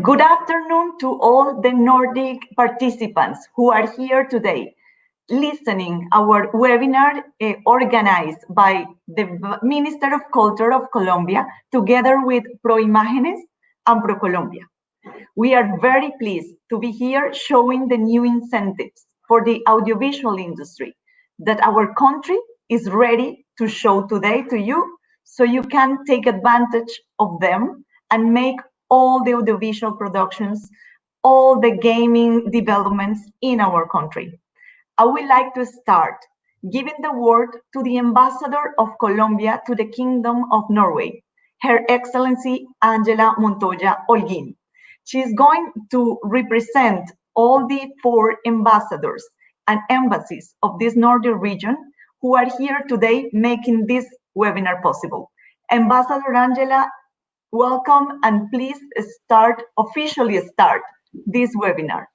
Good afternoon to all the Nordic participants who are here today, listening our webinar organized by the Minister of Culture of Colombia together with ProImágenes and ProColombia. We are very pleased to be here showing the new incentives for the audiovisual industry that our country is ready to show today to you, so you can take advantage of them and make all the audiovisual productions, all the gaming developments in our country. I would like to start giving the word to the Ambassador of Colombia to the Kingdom of Norway, Her Excellency Angela Montoya Holguín. She is going to represent all the 4 ambassadors and embassies of this northern region who are here today making this webinar possible. Ambassador Angela, welcome, and please officially start this webinar.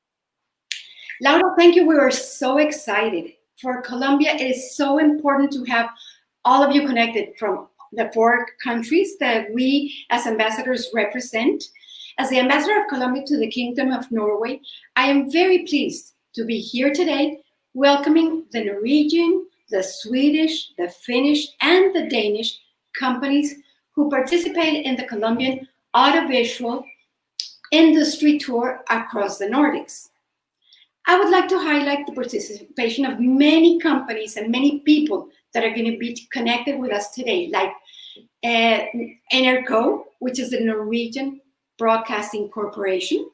Laura, thank you. We are so excited. For Colombia, it is so important to have all of you connected from the 4 countries that we as ambassadors represent. As the ambassador of Colombia to the Kingdom of Norway, I am very pleased to be here today welcoming the Norwegian, the Swedish, the Finnish, and the Danish companies who participated in the Colombian audiovisual industry tour across the Nordics. I would like to highlight the participation of many companies and many people that are going to be connected with us today, like NRK, which is the Norwegian Broadcasting Corporation,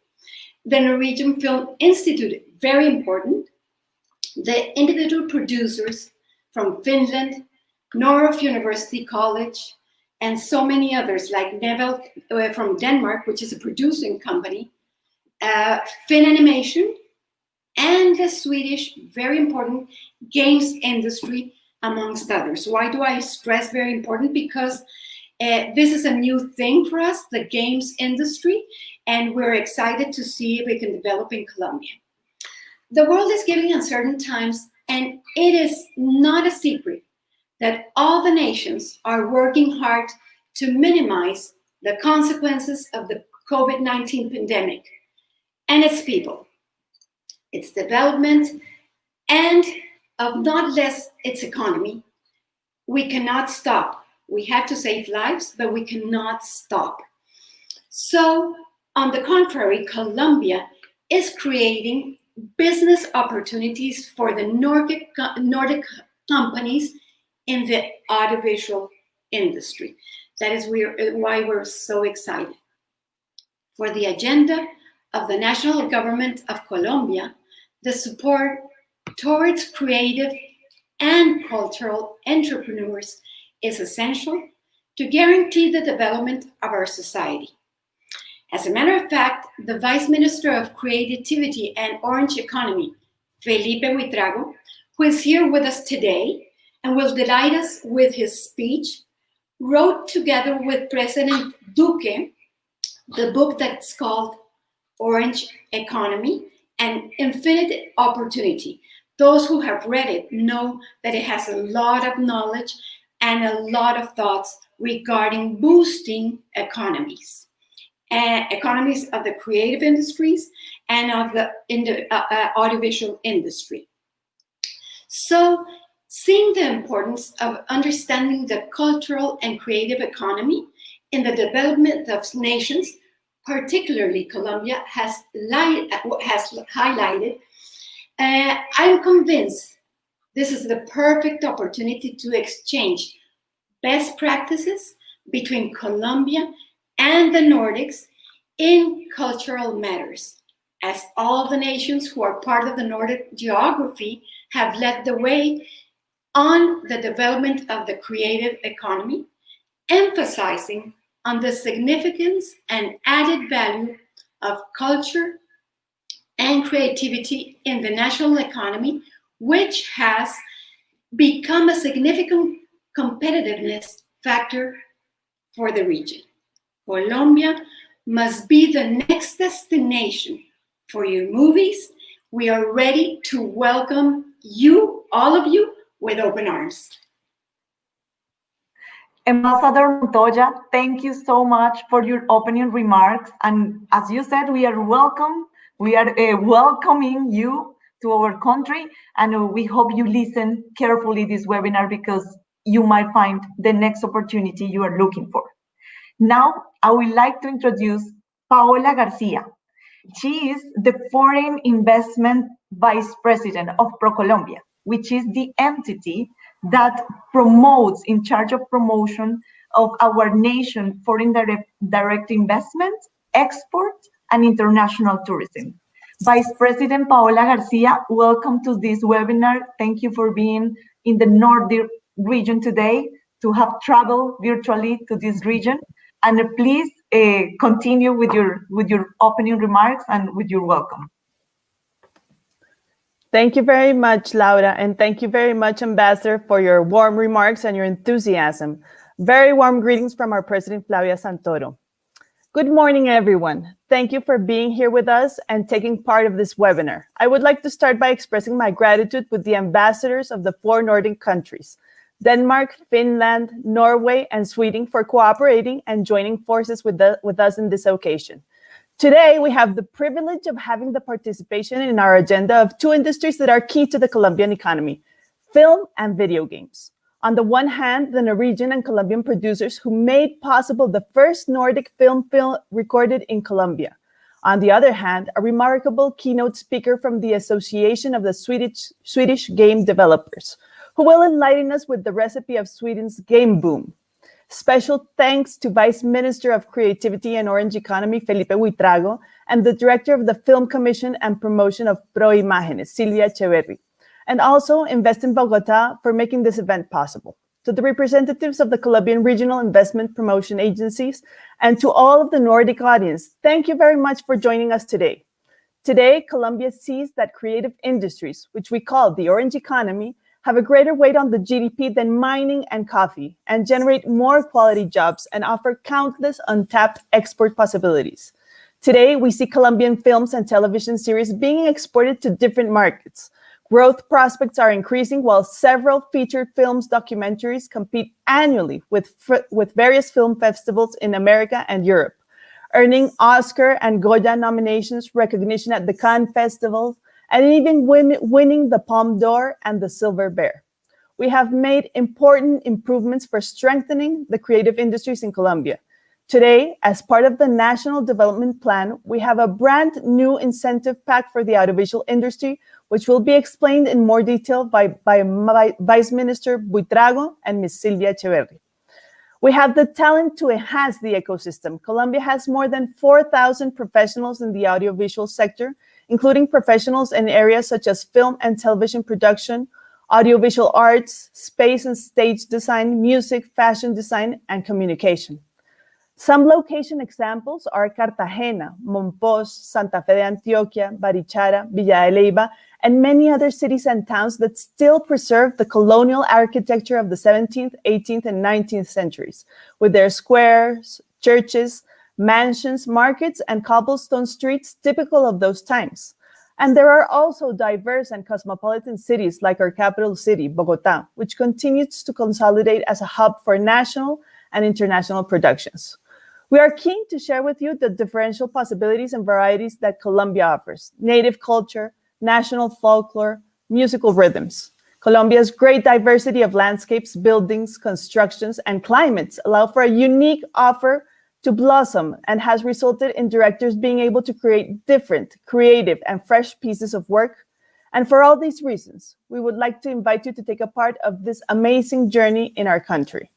the Norwegian Film Institute, very important, the individual producers from Finland, Norway University College, and so many others like Nevel from Denmark, which is a producing company, Finn Animation, and the Swedish, very important, games industry, amongst others. Why do I stress very important? Because this is a new thing for us, the games industry, and we're excited to see if we can develop in Colombia. The world is giving uncertain times, and it is not a secret that all the nations are working hard to minimize the consequences of the COVID-19 pandemic and its people, its development, and of not less its economy. We cannot stop. We have to save lives, but we cannot stop. So, on the contrary, Colombia is creating business opportunities for the Nordic companies in the audiovisual industry. That is why we're so excited. For the agenda of the national government of Colombia, the support towards creative and cultural entrepreneurs is essential to guarantee the development of our society. As a matter of fact, the Vice Minister of Creativity and Orange Economy, Felipe Huitrago, who is here with us today and will delight us with his speech, wrote together with President Duque the book that's called Orange Economy and Infinite Opportunity. Those who have read it know that it has a lot of knowledge and a lot of thoughts regarding boosting economies of the creative industries and of the audiovisual industry. So, seeing the importance of understanding the cultural and creative economy in the development of nations, particularly Colombia, has highlighted, I'm convinced this is the perfect opportunity to exchange best practices between Colombia and the Nordics in cultural matters, as all the nations who are part of the Nordic geography have led the way on the development of the creative economy, emphasizing on the significance and added value of culture and creativity in the national economy, which has become a significant competitiveness factor for the region. Colombia must be the next destination for your movies. We are ready to welcome you, all of you, with open arms. Ambassador Montoya, thank you so much for your opening remarks. And as you said, we are welcoming you to our country, and we hope you listen carefully this webinar because you might find the next opportunity you are looking for. Now, I would like to introduce Paola Garcia. She is the Foreign Investment Vice President of ProColombia, which is the entity that promotes, in charge of promotion of our nation foreign direct investments, exports, and international tourism. Vice President Paola Garcia, welcome to this webinar. Thank you for being in the Nordic region today, to have traveled virtually to this region. And please continue with your opening remarks and with your welcome. Thank you very much, Laura, and thank you very much, Ambassador, for your warm remarks and your enthusiasm. Very warm greetings from our President, Flavia Santoro. Good morning, everyone. Thank you for being here with us and taking part of this webinar. I would like to start by expressing my gratitude with the ambassadors of the 4 Nordic countries, Denmark, Finland, Norway, and Sweden, for cooperating and joining forces with us in this occasion. Today, we have the privilege of having the participation in our agenda of 2 industries that are key to the Colombian economy: film and video games. On the one hand, the Norwegian and Colombian producers who made possible the first Nordic film recorded in Colombia. On the other hand, a remarkable keynote speaker from the Association of the Swedish Game Developers, who will enlighten us with the recipe of Sweden's game boom. Special thanks to Vice Minister of Creativity and Orange Economy, Felipe Buitrago, and the Director of the Film Commission and Promotion of ProImágenes, Silvia Echeverri, and also Invest in Bogota for making this event possible. To the representatives of the Colombian Regional Investment Promotion Agencies, and to all of the Nordic audience, thank you very much for joining us today. Today, Colombia sees that creative industries, which we call the Orange Economy, have a greater weight on the GDP than mining and coffee, and generate more quality jobs and offer countless untapped export possibilities. Today, we see Colombian films and television series being exported to different markets. Growth prospects are increasing while several featured films documentaries compete annually with various film festivals in America and Europe, earning Oscar and Goya nominations, recognition at the Cannes Festival, and even winning the Palme d'Or and the Silver Bear. We have made important improvements for strengthening the creative industries in Colombia. Today, as part of the National Development Plan, we have a brand new incentive pack for the audiovisual industry, which will be explained in more detail by Vice Minister Buitrago and Ms. Silvia Echeverri. We have the talent to enhance the ecosystem. Colombia has more than 4,000 professionals in the audiovisual sector, including professionals in areas such as film and television production, audiovisual arts, space and stage design, music, fashion design, and communication. Some location examples are Cartagena, Monpós, Santa Fe de Antioquia, Barichara, Villa de Leyva, and many other cities and towns that still preserve the colonial architecture of the 17th, 18th, and 19th centuries, with their squares, churches, mansions, markets, and cobblestone streets typical of those times. And there are also diverse and cosmopolitan cities like our capital city, Bogota, which continues to consolidate as a hub for national and international productions. We are keen to share with you the differential possibilities and varieties that Colombia offers: native culture, national folklore, musical rhythms. Colombia's great diversity of landscapes, buildings, constructions, and climates allow for a unique offer to blossom and has resulted in directors being able to create different, creative, and fresh pieces of work. And for all these reasons, we would like to invite you to take a part of this amazing journey in our country.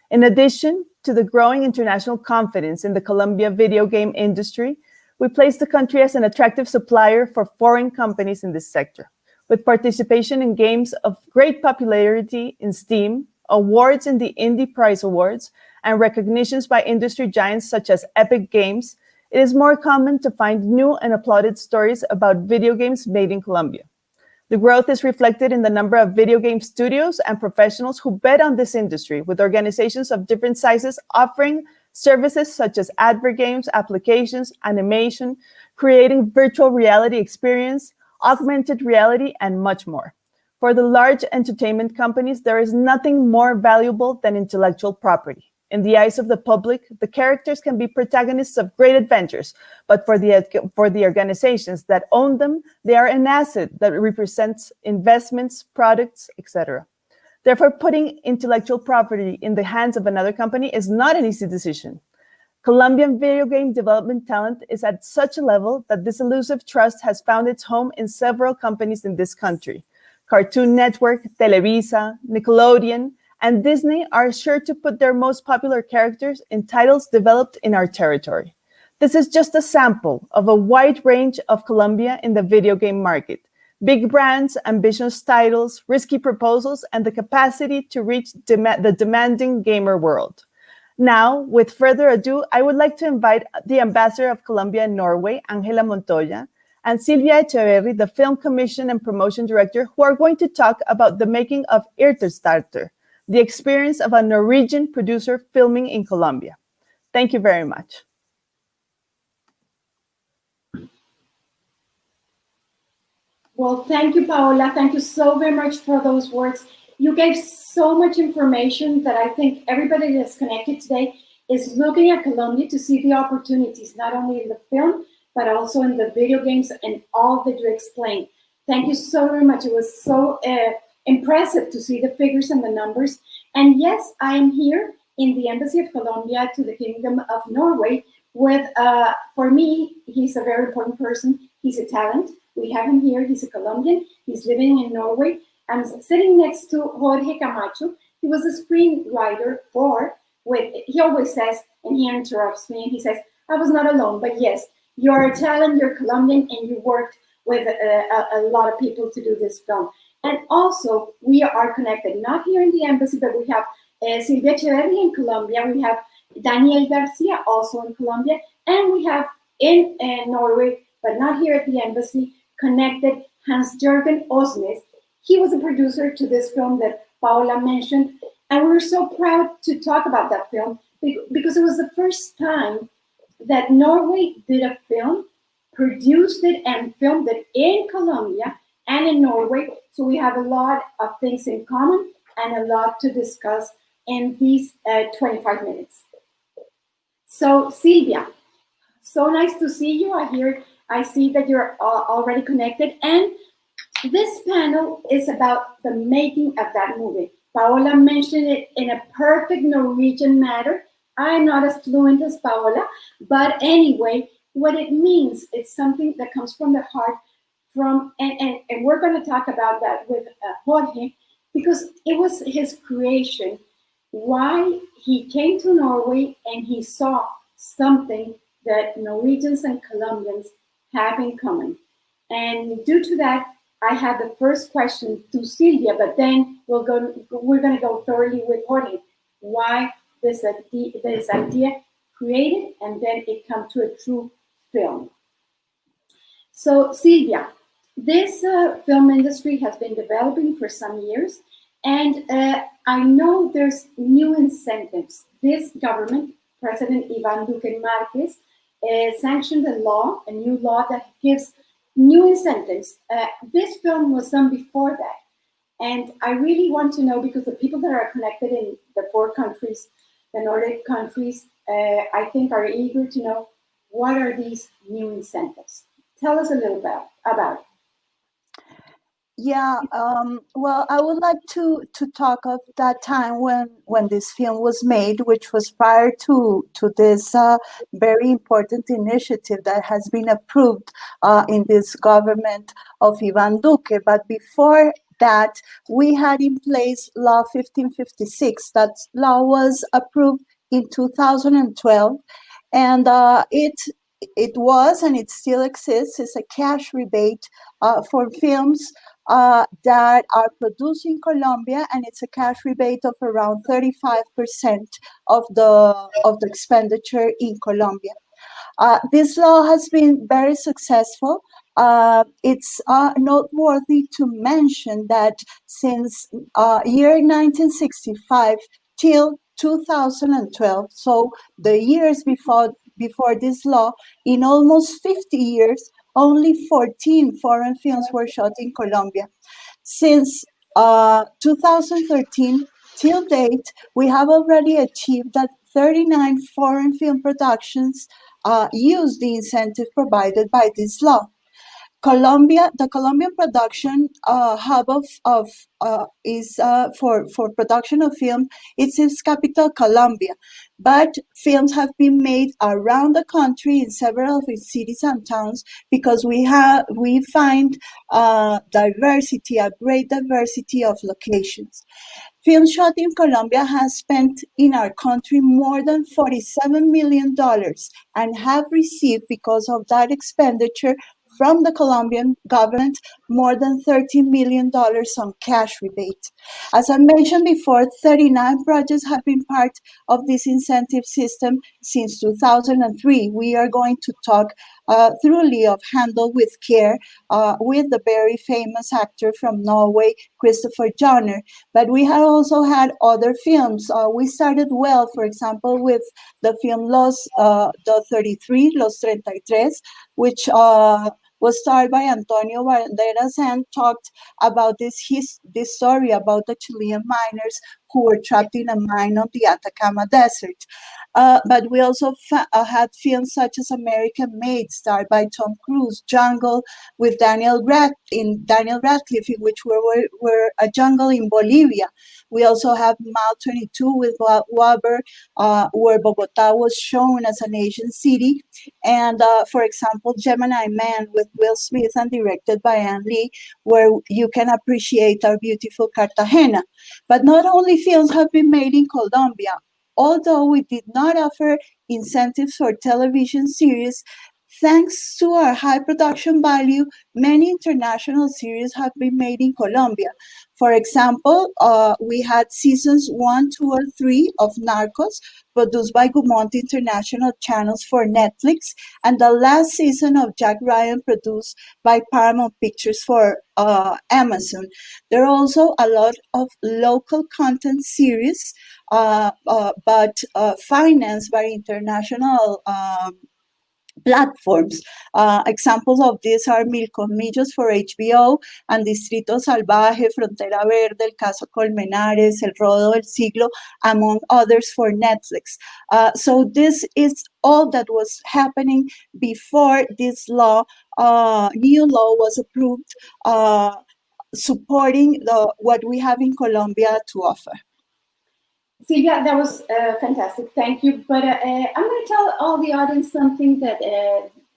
In addition to the growing international confidence in the Colombia video game industry, we place the country as an attractive supplier for foreign companies in this sector, with participation in games of great popularity in Steam, awards in the Indie Prize Awards, and recognitions by industry giants such as Epic Games. It is more common to find new and applauded stories about video games made in Colombia. The growth is reflected in the number of video game studios and professionals who bet on this industry, with organizations of different sizes offering services such as advert games, applications, animation, creating virtual reality experience, augmented reality, and much more. For the large entertainment companies, there is nothing more valuable than intellectual property. In the eyes of the public, the characters can be protagonists of great adventures, but for the organizations that own them, they are an asset that represents investments, products, etc. Therefore, putting intellectual property in the hands of another company is not an easy decision. Colombian video game development talent is at such a level that this elusive trust has found its home in several companies in this country. Cartoon Network, Televisa, Nickelodeon, and Disney are sure to put their most popular characters in titles developed in our territory. This is just a sample of a wide range of Colombia in the video game market. Big brands, ambitious titles, risky proposals, and the capacity to reach the demanding gamer world. Now, with further ado, I would like to invite the Ambassador of Colombia in Norway, Angela Montoya, and Silvia Echeverri, the Film Commission and Promotion Director, who are going to talk about the making of Irterstarter, the experience of a Norwegian producer filming in Colombia. Thank you very much. Well, thank you, Paola. Thank you so very much for those words. You gave so much information that I think everybody that's connected today is looking at Colombia to see the opportunities, not only in the film, but also in the video games and all that you explained. Thank you so very much. It was so impressive to see the figures and the numbers. And yes, I am here in the Embassy of Colombia to the Kingdom of Norway with, for me, he's a very important person. He's a talent. We have him here. He's a Colombian. He's living in Norway. I'm sitting next to Jorge Camacho. He was a screenwriter he always says, and he interrupts me, and he says, I was not alone, but yes, you're a talent, you're Colombian, and you worked with a lot of people to do this film. And also, we are connected, not here in the embassy, but we have Silvia Echeverri in Colombia, we have Daniel Garcia also in Colombia, and we have in Norway, but not here at the embassy, connected Hans-Jürgen Osnes. He was a producer to this film that Paola mentioned, and we're so proud to talk about that film because it was the first time that Norway did a film, produced it and filmed it in Colombia and in Norway. So we have a lot of things in common and a lot to discuss in these 25 minutes. So Silvia, so nice to see you. I see that you're already connected, and this panel is about the making of that movie. Paola mentioned it in a perfect Norwegian manner. I'm not as fluent as Paola, but anyway, what it means is something that comes from the heart, and we're going to talk about that with Jorge, because it was his creation, why he came to Norway and he saw something that Norwegians and Colombians have in common. And due to that, I had the first question to Silvia, but then we're going to go thoroughly with Jorge. Why this idea created, and then it come to a true film. So Silvia, this film industry has been developing for some years, and I know there's new incentives. This government, President Iván Duque Márquez, sanctioned a new law that gives new incentives. This film was done before that. And I really want to know, because the people that are connected in the 4 countries, the Nordic countries, I think are eager to know, what are these new incentives? Tell us a little bit about it. Yeah, well, I would like to talk of that time when this film was made, which was prior to this very important initiative that has been approved in this government of Iván Duque. But before that, we had in place Law 1556. That law was approved in 2012, and it was, and it still exists, is a cash rebate for films that are produced in Colombia, and it's a cash rebate of around 35% of the expenditure in Colombia. This law has been very successful. It's noteworthy to mention that since year 1965 till 2012, so the years before this law, in almost 50 years, only 14 foreign films were shot in Colombia. Since 2013 till date, we have already achieved that 39 foreign film productions use the incentive provided by this law. Colombia, the Colombian production hub is for production of film. It's its capital, Colombia, but films have been made around the country in several of its cities and towns because we find diversity, a great diversity of locations. Film shot in Colombia has spent in our country more than $47 million and have received, because of that expenditure from the Colombian government, more than $13 million on cash rebate. As I mentioned before, 39 projects have been part of this incentive system since 2003. We are going to talk thoroughly of Handle with Care with the very famous actor from Norway, Christopher Jonner. But we have also had other films. We started well, for example, with the film Los 33, which was starred by Antonio Banderas and talked about this story about the Chilean miners who were trapped in a mine on the Atacama Desert. But we also had films such as American Made, starred by Tom Cruise, Jungle with Daniel Radcliffe, in which were a jungle in Bolivia. We also have Mile 22 with Waber, where Bogota was shown as an Asian city. And for example, Gemini Man with Will Smith and directed by Ann Lee, where you can appreciate our beautiful Cartagena. But not only films have been made in Colombia. Although we did not offer incentives for television series, thanks to our high production value, many international series have been made in Colombia. For example, we had seasons 1, 2, or 3 of Narcos, produced by Gaumont International Channels for Netflix, and the last season of Jack Ryan, produced by Paramount Pictures for Amazon. There are also a lot of local content series, but financed by international platforms. Examples of these are Mil Colmillos for HBO and Distrito Salvaje, Frontera Verde, El Caso Colmenares, El Rodo del Siglo, among others for Netflix. So this is all that was happening before this law, new law was approved, supporting what we have in Colombia to offer. Silvia, that was fantastic. Thank you. But I'm going to tell all the audience something that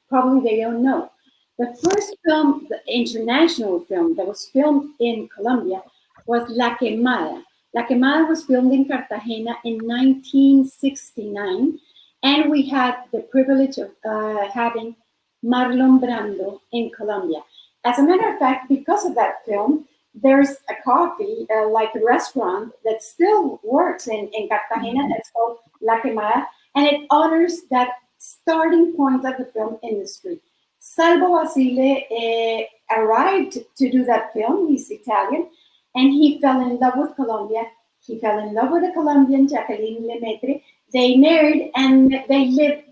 probably they don't know. The first film, the international film that was filmed in Colombia was La Quemada. La Quemada was filmed in Cartagena in 1969. And we had the privilege of having Marlon Brando in Colombia. As a matter of fact, because of that film, there's a coffee, like a restaurant that still works in Cartagena. That's called La Quemada, and it honors that starting point of the film industry. Salvo Basile arrived to do that film. He's Italian, and he fell in love with Colombia. He fell in love with a Colombian, Jacqueline Lemaitre. They married, and they lived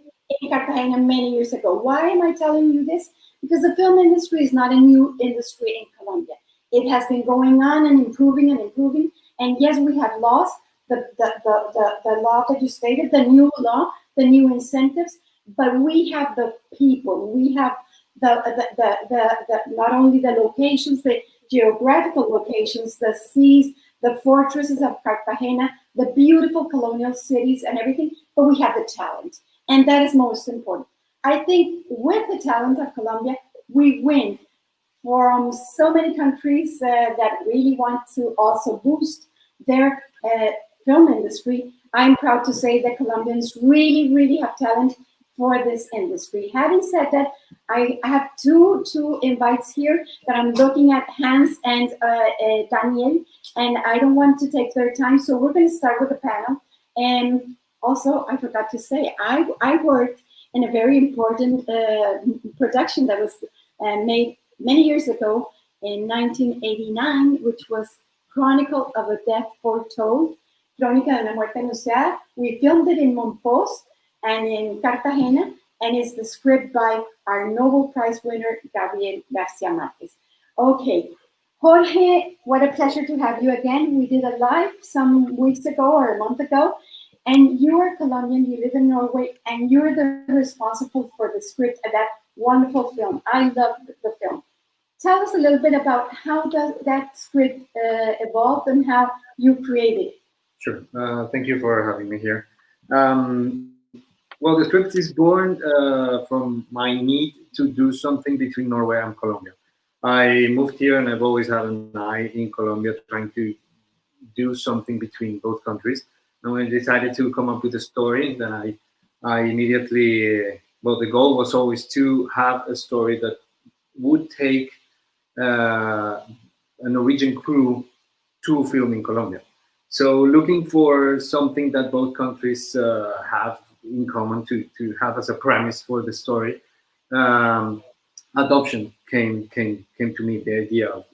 in Cartagena many years ago. Why am I telling you this? Because the film industry is not a new industry in Colombia. It has been going on and improving. And yes, we have lost the law that you stated, the new law, the new incentives, but we have the people. We have the not only the locations, the geographical locations, the seas, the fortresses of Cartagena, the beautiful colonial cities and everything, but we have the talent. And that is most important. I think with the talent of Colombia, we win from so many countries that really want to also boost their film industry. I'm proud to say that Colombians really have talent for this industry. Having said that, I have two invites here that I'm looking at, Hans and Daniel, and I don't want to take their time, so we're going to start with the panel. And also, I forgot to say, I worked in a very important production that was made many years ago in 1989, which was Chronicle of a Death Foretold, Crónica de una Muerte Anunciada. We filmed it in Monpós and in Cartagena, and it's the script by our Nobel Prize winner, Gabriel Garcia Marquez. Okay, Jorge, what a pleasure to have you again. We did a live some weeks ago or a month ago, and you are Colombian, you live in Norway, and you're the responsible for the script of that wonderful film. I love the film. Tell us a little bit about how does that script evolved and how you created it. Sure. Thank you for having me here. Well, the script is born from my need to do something between Norway and Colombia. I moved here and I've always had an eye in Colombia trying to do something between both countries. And when I decided to come up with a story, then I immediately, well, the goal was always to have a story that would take a Norwegian crew to film in Colombia. So looking for something that both countries have in common to have as a premise for the story, adoption came to me. The idea of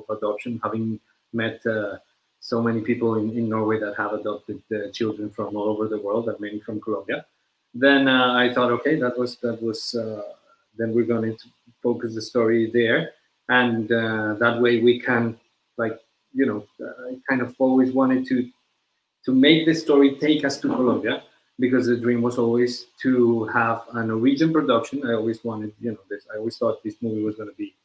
adoption, having met so many people in Norway that have adopted children from all over the world, and many from Colombia. Then I thought, okay, that was then we're going to focus the story there, and that way we can, like, you know, I kind of always wanted to make the story take us to Colombia, because the dream was always to have a Norwegian production. I always wanted, you know, this. I always thought this movie was going to be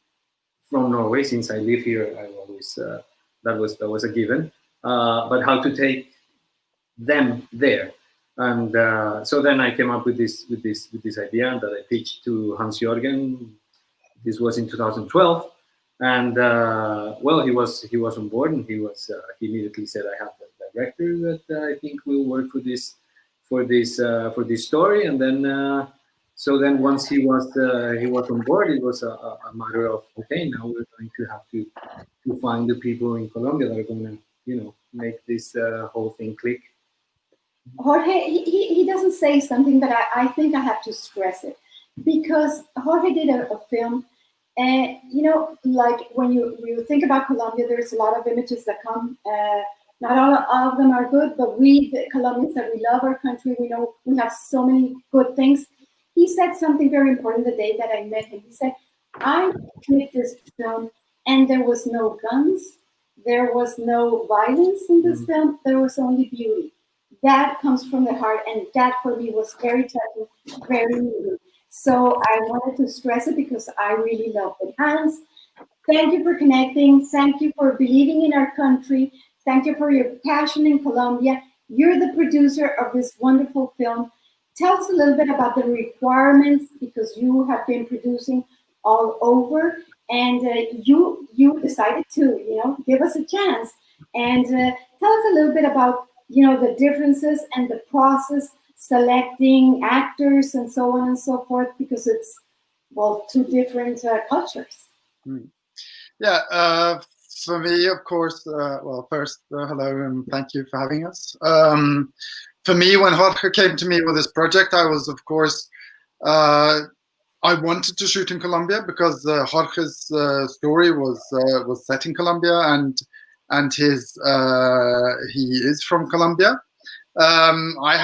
from Norway. Since I live here, I always that was a given. But how to take them there, and so then I came up with this idea that I pitched to Hans Jørgen. This was in 2012, and well, he was on board, and he immediately said, "I have the director that I think will work for this story." And then so then once he was on board, it was a matter of, okay, now we're going to have to find the people in Colombia that are going to, you know, make this whole thing click. Jorge, he doesn't say something, but I think I have to stress it, because Jorge did a film, and you know, like when you think about Colombia, there's a lot of images that come. Not all of them are good, but we, the Colombians, that we love our country, we know we have so many good things. He said something very important the day that I met him. He said, I made this film and there was no guns, there was no violence in this film, there was only beauty. That comes from the heart, and that for me was very touching, very moving. So I wanted to stress it because I really love it. Hans, thank you for connecting. Thank you for believing in our country. Thank you for your passion in Colombia. You're the producer of this wonderful film. Tell us a little bit about the requirements, because you have been producing all over, and you decided to, you know, give us a chance. And tell us a little bit about, you know, the differences and the process selecting actors and so on and so forth, because it's, well, two different cultures. Yeah. For me, of course, well, first, hello and thank you for having us. For me, when Jorge came to me with this project, I was, of course, I wanted to shoot in Colombia because Jorge's story was set in Colombia, and his he is from Colombia. I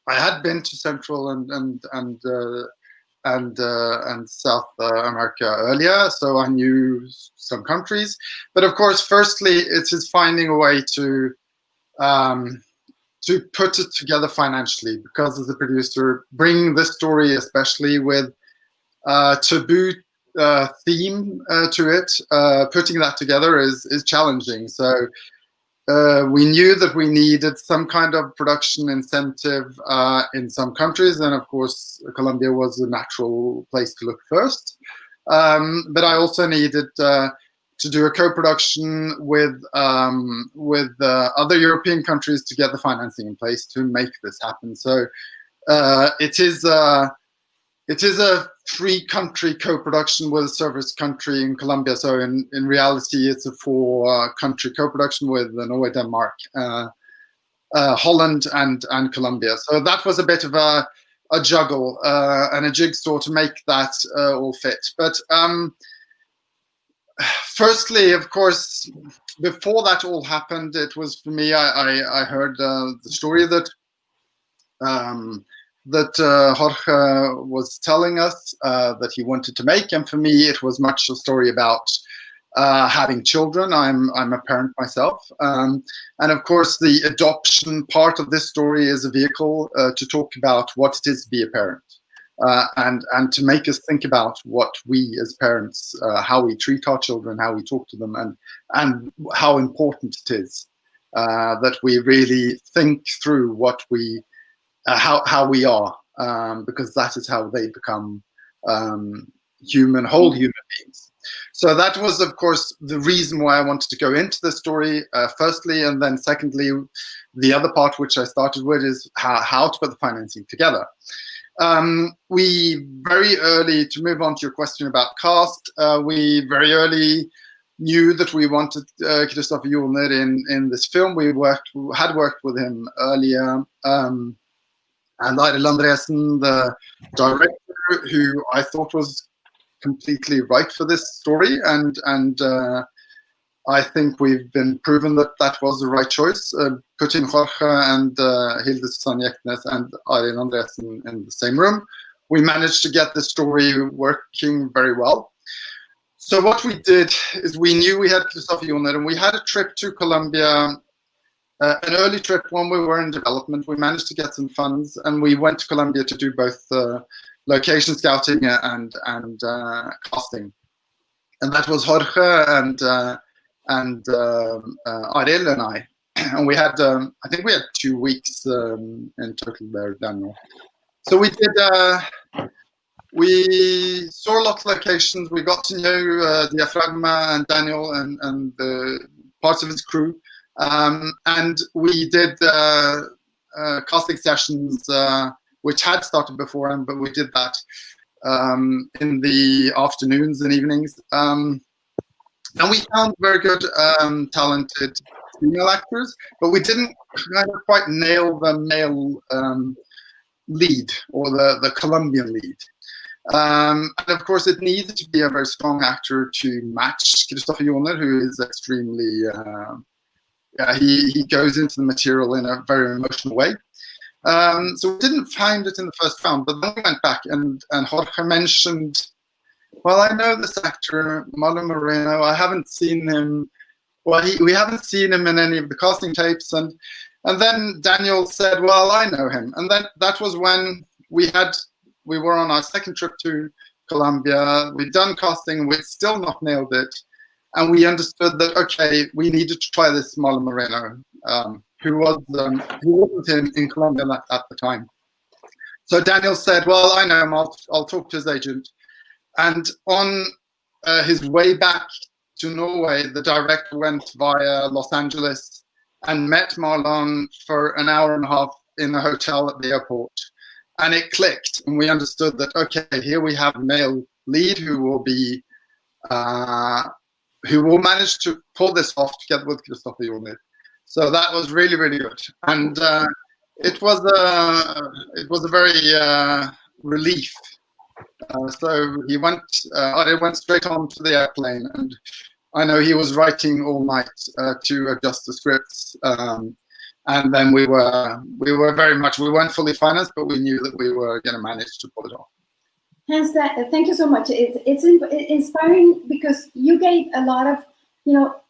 had been to Central and South America earlier, so I knew some countries. But of course, firstly, it is finding a way to put it together financially, because as a producer, bringing this story, especially with taboo theme to it, putting that together is challenging. So we knew that we needed some kind of production incentive in some countries, and of course Colombia was a natural place to look first. But I also needed to do a co-production with other European countries to get the financing in place to make this happen. So it is a three-country co-production with a service country in Colombia. So in reality, it's a four-country co-production with Norway, Denmark, Holland, and Colombia. So that was a bit of a juggle and a jigsaw to make that all fit. But firstly, of course, before that all happened, it was for me, I heard the story that Jorge was telling us that he wanted to make, and for me it was much a story about having children. I'm a parent myself, and of course the adoption part of this story is a vehicle to talk about what it is to be a parent, and to make us think about what we as parents, how we treat our children, how we talk to them, and how important it is that we really think through what we how we are, because that is how they become whole human beings. So that was, of course, the reason why I wanted to go into the story, firstly, and then secondly, the other part which I started with is how to put the financing together. We very early, to move on to your question about cast, we very early knew that we wanted Kristoffer Jonner in this film. We had worked with him earlier, and Arild Andresen, the director, who I thought was completely right for this story, and I think we've been proven that that was the right choice. Putting Jorge and Hilde Susanne Jeknes and Arild Andresen in the same room, we managed to get the story working very well. So what we did is we knew we had Kristoffer Jonner, and we had a trip to Colombia, an early trip when we were in development. We managed to get some funds, and we went to Colombia to do both location scouting and casting. And that was Jorge and Arild and I. And we had, I think we had 2 weeks in total there, Daniel. So we did, we saw a lot of locations. We got to know Diafragma and Daniel and the parts of his crew. And we did casting sessions, which had started beforehand, but we did that in the afternoons and evenings. And we found very good, talented female actors, but we didn't kind of quite nail the male lead, or the Colombian lead. And of course, it needed to be a very strong actor to match Kristoffer Jonner, who is extremely, he goes into the material in a very emotional way. So we didn't find it in the first round, but then we went back and Jorge mentioned, well, I know this actor, Marlon Moreno. I haven't seen him. Well, we haven't seen him in any of the casting tapes. And then Daniel said, well, I know him. And then that was when we were on our second trip to Colombia. We'd done casting, we'd still not nailed it. And we understood that, okay, we needed to try this Marlon Moreno, who wasn't in Colombia at the time. So Daniel said, well, I know him, I'll talk to his agent. And on his way back to Norway, the director went via Los Angeles and met Marlon for an hour and a half in a hotel at the airport. And it clicked, and we understood that, okay, here we have a male lead who will manage to pull this off together with Kristoffer Jonner. So that was really, really good. And it was a very relief. So I went straight on to the airplane, and I know he was writing all night to adjust the scripts. And then we weren't fully financed, but we knew that we were going to manage to pull it off. Hans, thank you so much. It's inspiring because you gave a lot of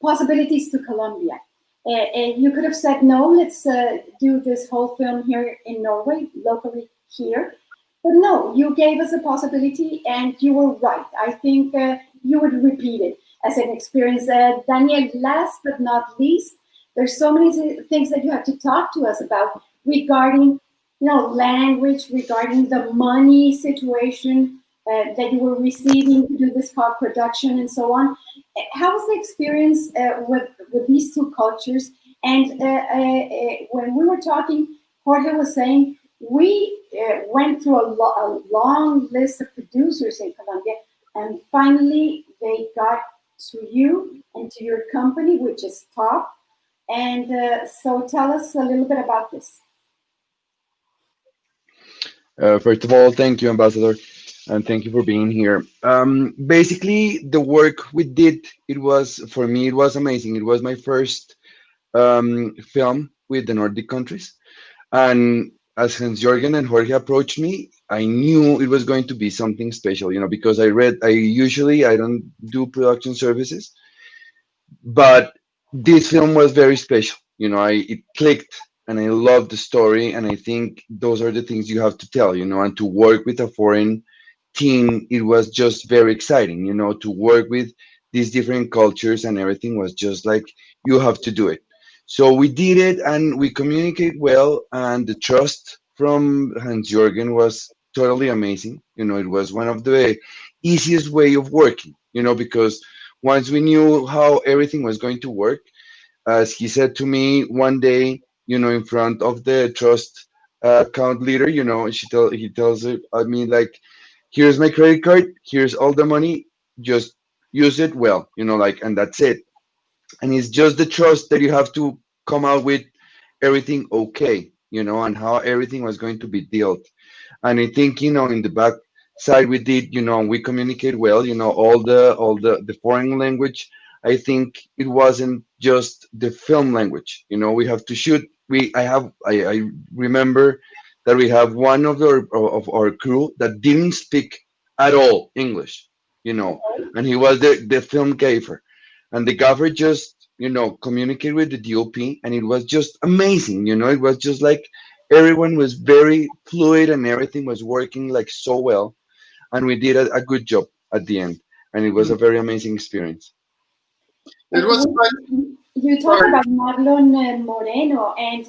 possibilities to Colombia. You could have said, no, let's do this whole film here in Norway, locally here. But no, you gave us a possibility, and you were right. I think you would repeat it as an experience. Daniel, last but not least, there's so many things that you have to talk to us about regarding language, regarding the money situation that you were receiving to do this production and so on. How was the experience with these two cultures? And when we were talking, Jorge was saying, we went through a long list of producers in Colombia, and finally they got to you and to your company, which is top. And so tell us a little bit about this. First of all, thank you, Ambassador, and thank you for being here. Basically, the work we did, for me, it was amazing. It was my first film with the Nordic countries. And as Hans-Jørgen and Jorge approached me, I knew it was going to be something special, because I usually don't do production services. But this film was very special. It clicked, and I loved the story, and I think those are the things you have to tell. And to work with a foreign team, it was just very exciting. To work with these different cultures and everything was just like you have to do it. So we did it, and we communicate well, and the trust from Hans Jorgen was totally amazing. It was one of the easiest way of working. Because once we knew how everything was going to work, as he said to me one day, in front of the trust account leader, he tells it, I mean, like, here's my credit card, here's all the money, just use it well, like, and that's it. And it's just the trust that you have to come out with everything okay, and how everything was going to be dealt. And I think, in the back side we did, we communicate well, all the foreign language. I think it wasn't just the film language. We have to shoot. I remember that we have one of our crew that didn't speak at all English, and he was the film gaffer, and the gaffer just communicated with the DOP, and it was just amazing. It was just like everyone was very fluid, and everything was working like so well, and we did a good job at the end, and it was a very amazing experience. It was quite. You talk Sorry. about Marlon Moreno, and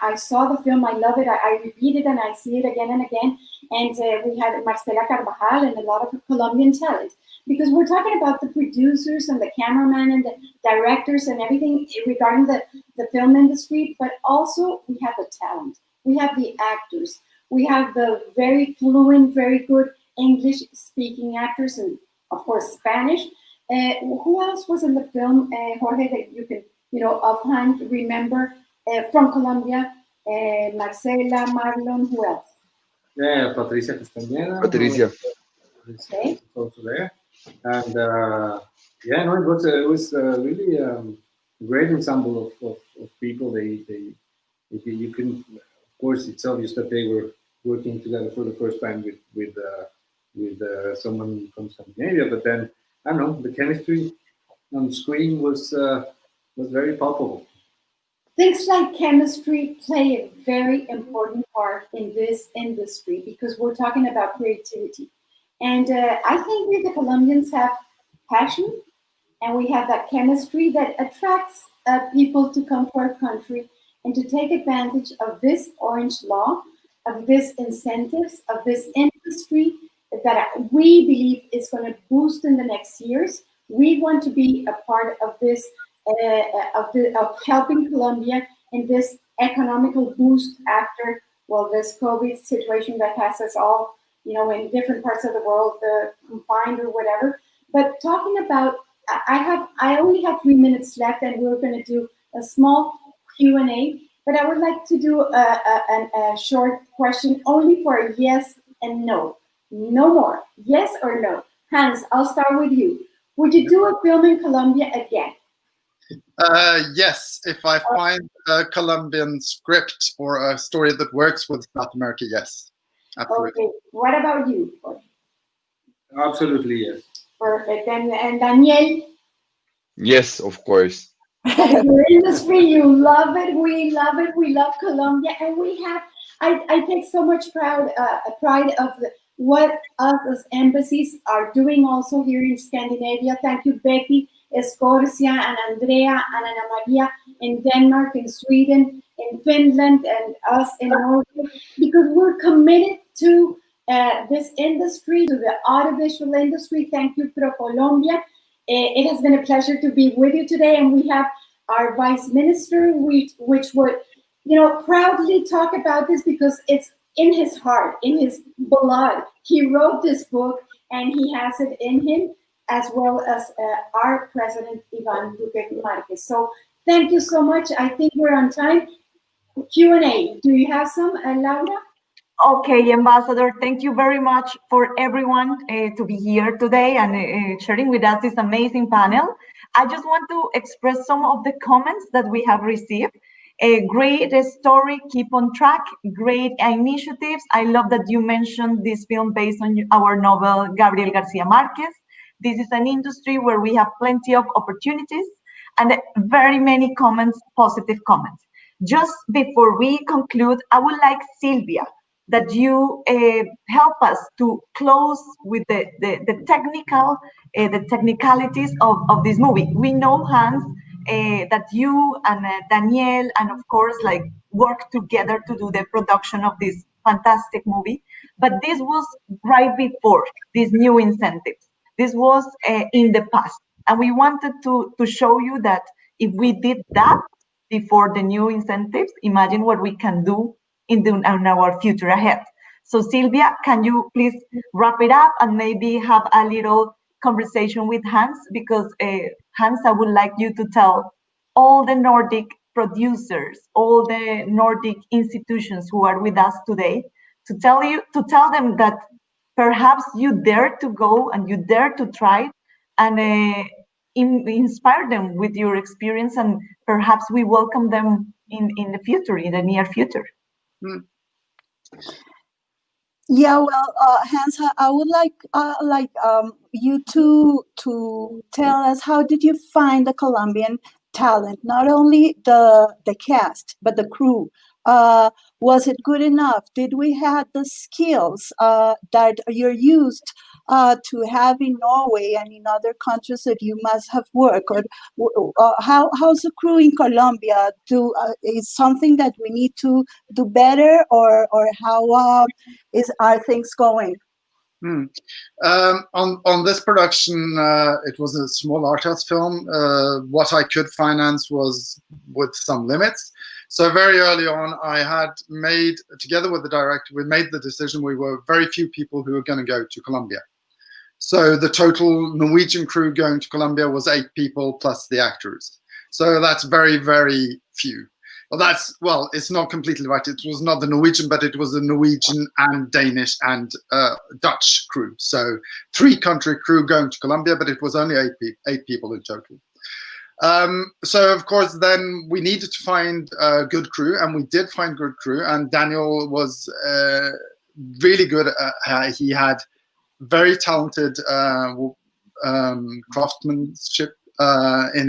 I saw the film. I love it. I repeat it and I see it again and again. And we had Marcela Carvajal and a lot of Colombian talent, because we're talking about the producers and the cameraman and the directors and everything regarding the film industry, but also we have the talent. We have the actors. We have the very fluent, very good English speaking actors, and of course Spanish. Who else was in the film, Jorge, that you can, offhand remember from Colombia? Marcela, Marlon, who else? Yeah, Patricia Castañeda. Patricia. Okay. Also there. And yeah, no, it was really a great ensemble of people. You can, of course, it's obvious that they were working together for the first time with someone from Scandinavia, but then I don't know, the chemistry on screen was very palpable. Things like chemistry play a very important part in this industry, because we're talking about creativity. And I think we, the Colombians, have passion, and we have that chemistry that attracts people to come to our country and to take advantage of this orange law, of this incentives, of this industry that we believe is going to boost in the next years. We want to be a part of this, of helping Colombia in this economical boost after, well, this COVID situation that has us all, in different parts of the world, confined or whatever. But talking about, I only have 3 minutes left, and we're going to do a small Q&A. But I would like to do a short question only for a yes and no. No more. Yes or no? Hans, I'll start with you. Would you do a film in Colombia again? Yes, if I find a Colombian script or a story that works with South America, yes. Absolutely. Okay. What about you? Absolutely, yes. Perfect. And Daniel? Yes, of course. Your industry, you love it. We love it. We love Colombia, and we have. I take so much pride of what us as embassies are doing also here in Scandinavia. Thank you, Becky, Escorcia, and Andrea, and Ana Maria in Denmark, in Sweden, in Finland, and us in Norway, because we're committed to this industry, to the audiovisual industry. Thank you, ProColombia. It has been a pleasure to be with you today, and we have our Vice Minister, which would, proudly talk about this, because it's in his heart, in his blood. He wrote this book, and he has it in him, as well as our President, Ivan Duque Marquez. So thank you so much. I think we're on time. Q&A. Do you have some, Laura? Okay, Ambassador, thank you very much for everyone to be here today and sharing with us this amazing panel. I just want to express some of the comments that we have received. A great story, keep on track, great initiatives. I love that you mentioned this film based on our novel, Gabriel Garcia Marquez. This is an industry where we have plenty of opportunities. and very many comments, positive comments. Just before we conclude, I would like Sylvia that you help us to close with the technical, the technicalities of this movie. We know, Hans, that you and Daniel and of course like work together to do the production of this fantastic movie, but this was right before these new incentives. This was in the past, and we wanted to show you that if we did that before the new incentives, imagine what we can do in our future ahead. So Sylvia, can you please wrap it up and maybe have a little conversation with Hans, because Hans, I would like you to tell all the Nordic producers, all the Nordic institutions who are with us today, to tell them that perhaps you dare to go and you dare to try, and inspire them with your experience, and perhaps we welcome them in the future, in the near future. Yeah, well, Hans, I would like you to tell us, how did you find the Colombian talent? Not only the cast, but the crew. Was it good enough? Did we have the skills that you're used to have in Norway and in other countries that you must have worked? Or, how's the crew in Colombia? Is something that we need to do better, or how are things going? On this production, it was a small art house film. What I could finance was with some limits. So very early on, I had made, together with the director, we made the decision we were very few people who were going to go to Colombia. So the total Norwegian crew going to Colombia was 8 people plus the actors. So that's very, very few. Well, it's not completely right. It was not the Norwegian, but it was the Norwegian and Danish and Dutch crew. So 3-country crew going to Colombia, but it was only 8 people in total. So of course, then we needed to find a good crew, and we did find good crew. And Daniel was really good. He had very talented craftsmanship in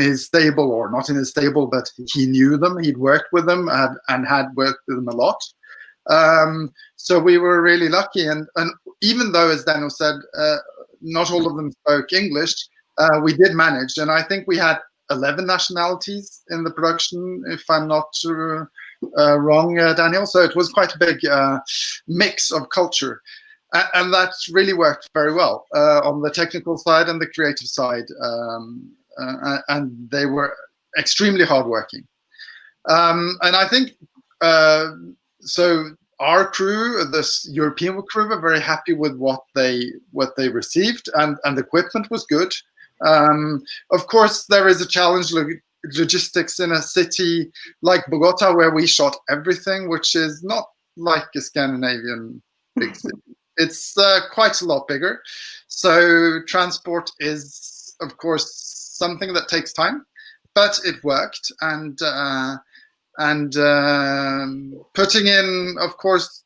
his stable, or not in his stable, but he knew them. He'd worked with them and had worked with them a lot. So we were really lucky. And even though, as Daniel said, not all of them spoke English, we did manage. And I think we had 11 nationalities in the production, if I'm not wrong, Daniel. So it was quite a big mix of culture. And that really worked very well on the technical side and the creative side. And they were extremely hardworking. And I think, so our crew, this European crew, were very happy with what they received, and the equipment was good. Of course, there is a challenge, logistics in a city like Bogota, where we shot everything, which is not like a Scandinavian big city. It's quite a lot bigger. So transport is, of course, something that takes time, but it worked. And putting in, of course,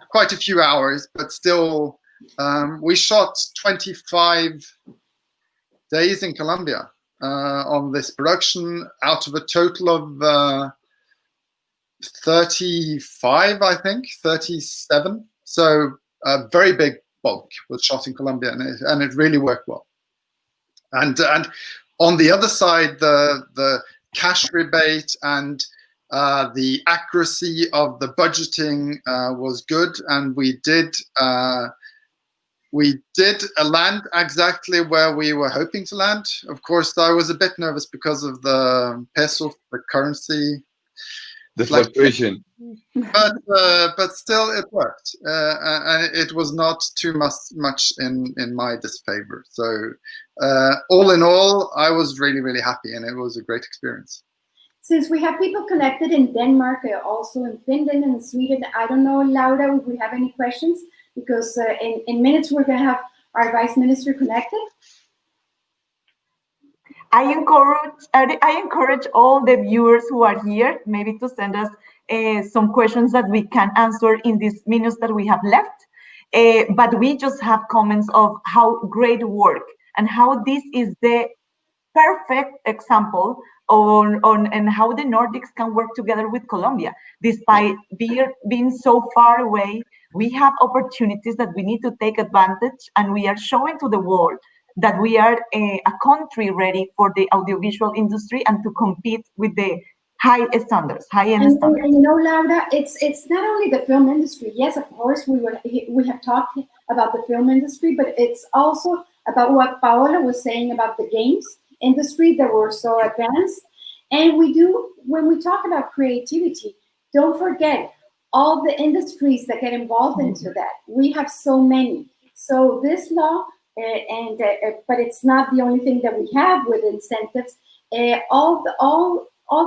quite a few hours, but still, we shot 25 days in Colombia on this production, out of a total of 35, I think, 37. So a very big bulk was shot in Colombia, and it really worked well. And on the other side, the cash rebate and the accuracy of the budgeting was good, and we did land exactly where we were hoping to land. Of course, I was a bit nervous because of the peso, the currency, the fluctuation. But still, it worked, and it was not too much in my disfavor. So, all in all, I was really, really happy, and it was a great experience. Since we have people connected in Denmark, also in Finland and Sweden, I don't know, Laura, if we have any questions, because in minutes we're going to have our Vice Minister connected. I encourage all the viewers who are here maybe to send us some questions that we can answer in these minutes that we have left. But we just have comments of how great work and how this is the perfect example on how the Nordics can work together with Colombia. Despite being so far away, we have opportunities that we need to take advantage, and we are showing to the world that we are a country ready for the audiovisual industry and to compete with the high-end standards. And you know, Laura, it's not only the film industry. Yes, of course, we have talked about the film industry, but it's also about what Paola was saying about the games industry that were so advanced. And when we talk about creativity, don't forget all the industries that get involved into that. We have so many. So this law, but it's not the only thing that we have with incentives. All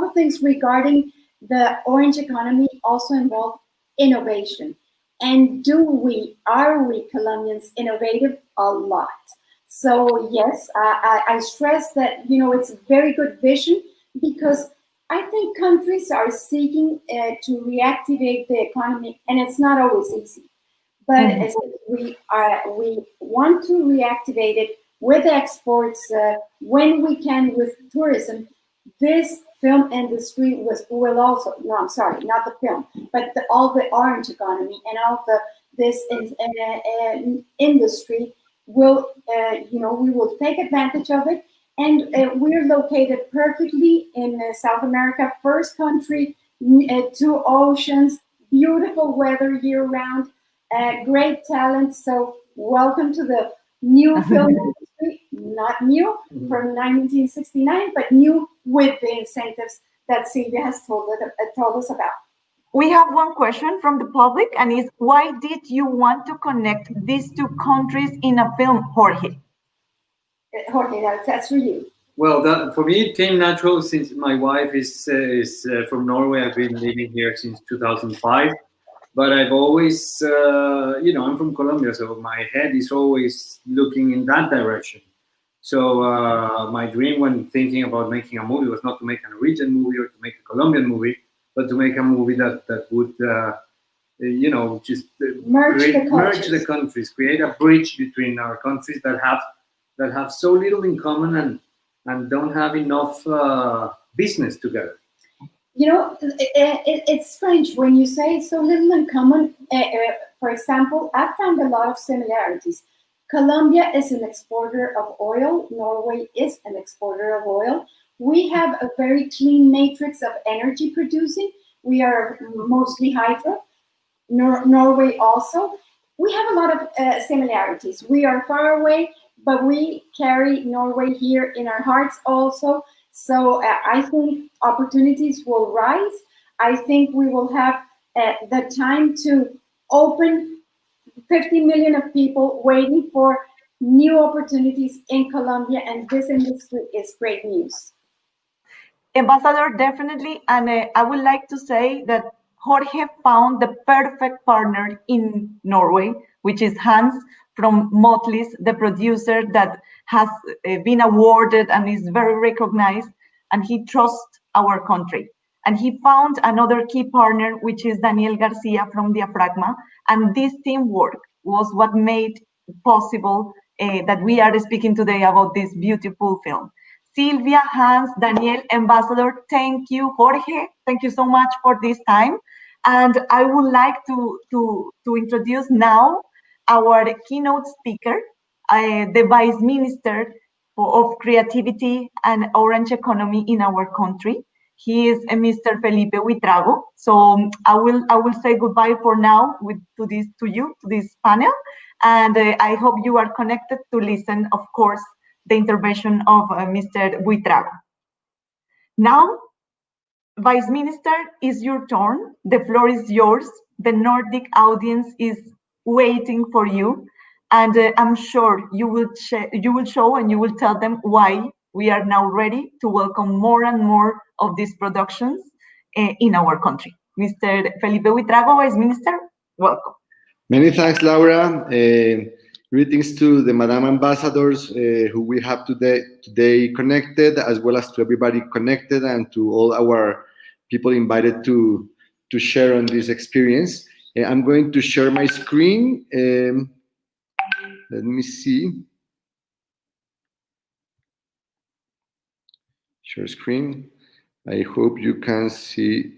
the things regarding the orange economy also involve innovation. And are we Colombians innovative? A lot. So yes, I stress that, you know, it's a very good vision, because I think countries are seeking to reactivate the economy, and it's not always easy. But as we want to reactivate it with exports, when we can with tourism. This film industry will also, no, I'm sorry, not the film, but all the orange economy and all this industry will, you know, we will take advantage of it. And we're located perfectly in South America, first country, 2 oceans, beautiful weather year round, great talent. So welcome to the new film industry, not new from 1969, but new with the incentives that Silvia has told us about. We have one question from the public, and is, why did you want to connect these 2 countries in a film, Jorge? Jorge, that's for you. Well, for me, it came natural since my wife is from Norway. I've been living here since 2005. But I've always, you know, I'm from Colombia, so my head is always looking in that direction. So my dream when thinking about making a movie was not to make a Norwegian movie or to make a Colombian movie, but to make a movie that would, you know, just merge the countries, create a bridge between our countries that have so little in common and don't have enough business together. You know, it's strange when you say so little in common. For example, I've found a lot of similarities. Colombia is an exporter of oil. Norway is an exporter of oil. We have a very clean matrix of energy producing. We are mostly hydro. Norway also. We have a lot of similarities. We are far away, but we carry Norway here in our hearts also. So I think opportunities will rise. I think we will have the time to open 50 million of people waiting for new opportunities in Colombia, and this industry is great news. Ambassador, definitely, and I would like to say that Jorge found the perfect partner in Norway, which is Hans from Motlis, the producer that has been awarded and is very recognized, and he trusts our country. And he found another key partner, which is Daniel Garcia from Diafragma, and this teamwork was what made possible that we are speaking today about this beautiful film. Silvia, Hans, Daniel, Ambassador, thank you. Jorge, thank you so much for this time. And I would like to introduce now our keynote speaker, the Vice Minister of Creativity and Orange Economy in our country. He is Mr. Felipe Huitrago. So I will say goodbye for now to this panel, and I hope you are connected to listen, of course, the intervention of Mr. Huitrago. Now, Vice Minister, is your turn. The floor is yours. The Nordic audience is waiting for you, and I'm sure you will show and you will tell them why we are now ready to welcome more and more of these productions in our country. Mr. Felipe Huitrago, Vice Minister, welcome. Many thanks, Laura. Greetings to the Madam Ambassadors who we have today connected, as well as to everybody connected and to all our people invited to share on this experience. I'm going to share my screen. Let me see. share screen. I hope you can see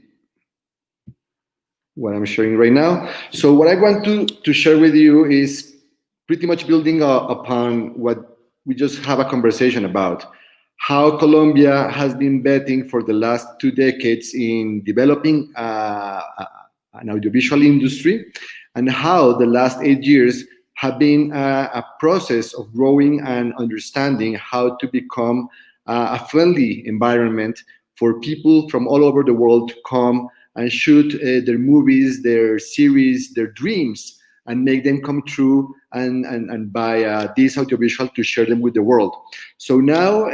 what I'm showing right now. So what I want to share with you is pretty much building upon what we just have a conversation about, how Colombia has been betting for the last 2 decades in developing an audiovisual industry, and how the last 8 years have been a process of growing and understanding how to become a friendly environment for people from all over the world to come and shoot their movies, their series, their dreams, and make them come true, and buy this audiovisual to share them with the world. So now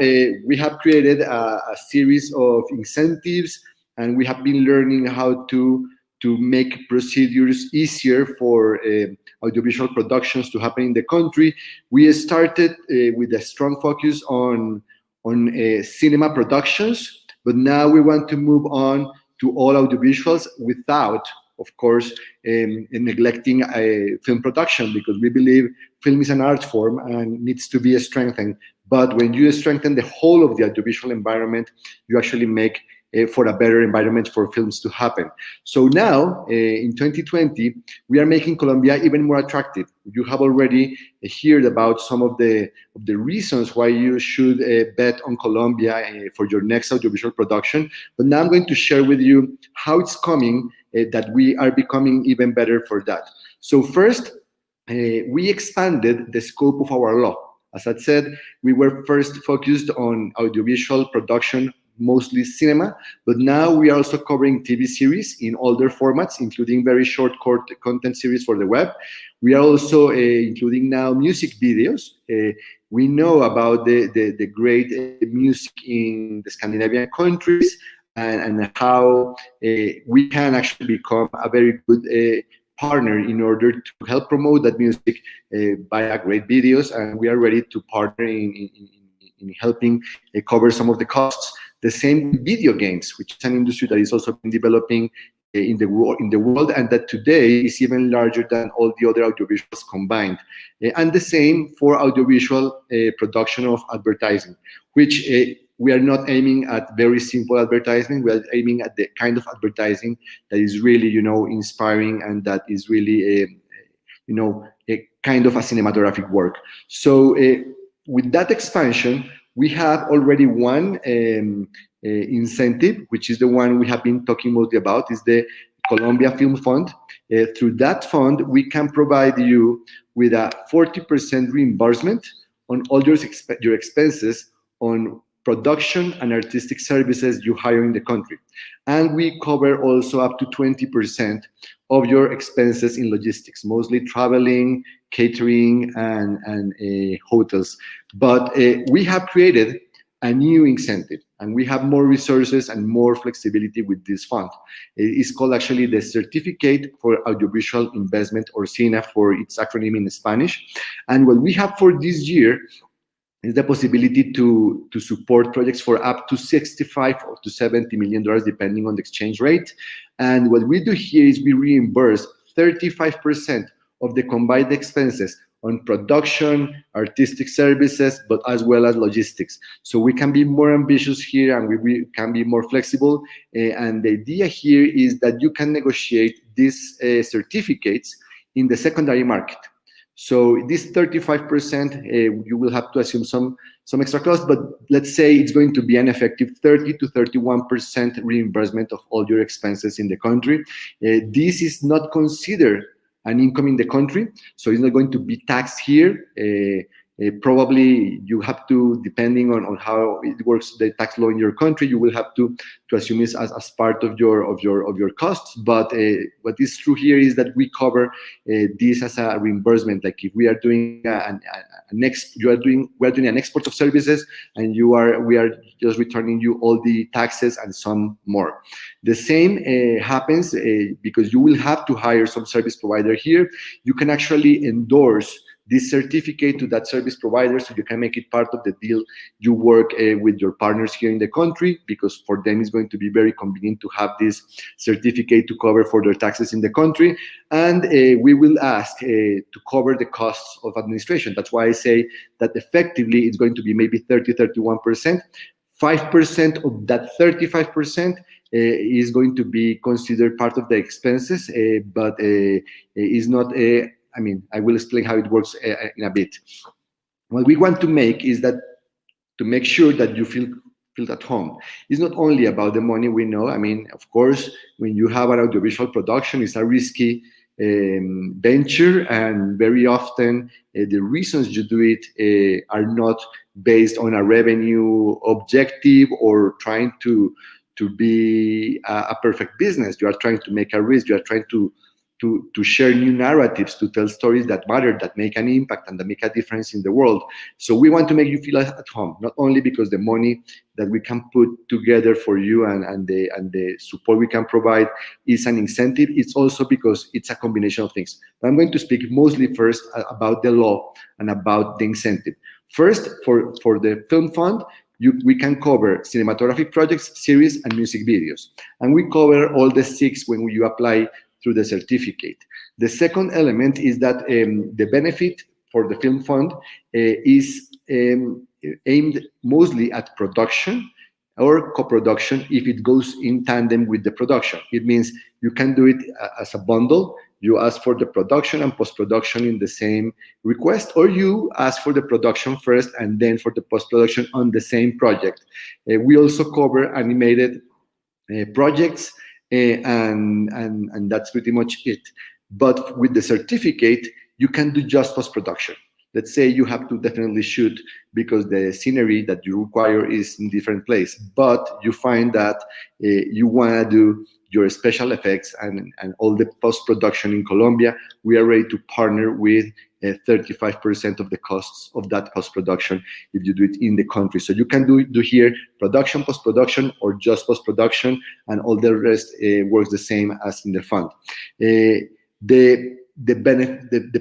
we have created a series of incentives, and we have been learning how to make procedures easier for audiovisual productions to happen in the country. We started with a strong focus on cinema productions, but now we want to move on to all audiovisuals without, of course, neglecting film production, because we believe film is an art form and needs to be strengthened. But when you strengthen the whole of the audiovisual environment, you actually make for a better environment for films to happen. So now, in 2020, we are making Colombia even more attractive. You have already heard about some of the reasons why you should bet on Colombia for your next audiovisual production. But now I'm going to share with you how it's coming that we are becoming even better for that. So first, we expanded the scope of our law. As I said, we were first focused on audiovisual production, mostly cinema, but now we are also covering TV series in all their formats, including very short content series for the web. We are also including now music videos. We know about the great music in the Scandinavian countries, and how we can actually become a very good partner in order to help promote that music via great videos, and we are ready to partner in helping cover some of the costs. The same with video games, which is an industry that is also been developing in the world, and that today is even larger than all the other audiovisuals combined. And the same for audiovisual production of advertising, which we are not aiming at very simple advertising. We are aiming at the kind of advertising that is really, inspiring, and that is really, a kind of a cinematographic work. So with that expansion, we have already one incentive, which is the one we have been talking mostly about, is the Colombia Film Fund. Through that fund, we can provide you with a 40% reimbursement on all your expenses on production and artistic services you hire in the country. And we cover also up to 20% of your expenses in logistics, mostly traveling, catering, and hotels. But we have created a new incentive, and we have more resources and more flexibility with this fund. It's called actually the Certificate for Audiovisual Investment, or CINA for its acronym in Spanish. And what we have for this year is the possibility to support projects for up to $65 or to $70 million, depending on the exchange rate. And what we do here is we reimburse 35% of the combined expenses on production, artistic services, but as well as logistics. So we can be more ambitious here, and we can be more flexible. And the idea here is that you can negotiate these certificates in the secondary market. So this 35%, you will have to assume some extra cost, but let's say it's going to be an effective 30 to 31% reimbursement of all your expenses in the country. This is not considered an income in the country, so it's not going to be taxed here. Probably you have to, depending on how it works, the tax law in your country, you will have to assume this as part of your costs. But what is true here is that we cover this as a reimbursement. Like if we are doing we are doing an export of services, and we are just returning you all the taxes and some more. The same happens because you will have to hire some service provider here. You can actually endorse this certificate to that service provider, so you can make it part of the deal you work with your partners here in the country, because for them it's going to be very convenient to have this certificate to cover for their taxes in the country. And we will ask to cover the costs of administration. That's why I say that effectively it's going to be maybe 30, 31%. 5% of that 35% is going to be considered part of the expenses, but is not. I mean, I will explain how it works in a bit. What we want to make is that to make sure that you feel at home. It's not only about the money, we know. I mean, of course, when you have an audiovisual production, it's a risky venture, and very often the reasons you do it are not based on a revenue objective or trying to be a perfect business. You are trying to make a risk. You are trying to share new narratives, to tell stories that matter, that make an impact, and that make a difference in the world. So we want to make you feel at home, not only because the money that we can put together for you and the support we can provide is an incentive, it's also because it's a combination of things. But I'm going to speak mostly first about the law and about the incentive. First, for the film fund, we can cover cinematographic projects, series, and music videos. And we cover all the 6 when you apply through the certificate. The second element is that the benefit for the film fund is aimed mostly at production or co-production if it goes in tandem with the production. It means you can do it as a bundle. You ask for the production and post-production in the same request, or you ask for the production first and then for the post-production on the same project. We also cover animated projects, and that's pretty much it. But with the certificate, you can do just post-production. Let's say you have to definitely shoot because the scenery that you require is in different place, but you find that you want to do your special effects and all the post-production in Colombia. We are ready to partner with 35% of the costs of that post-production if you do it in the country. So you can do here production, post-production, or just post-production, and all the rest works the same as in the fund. The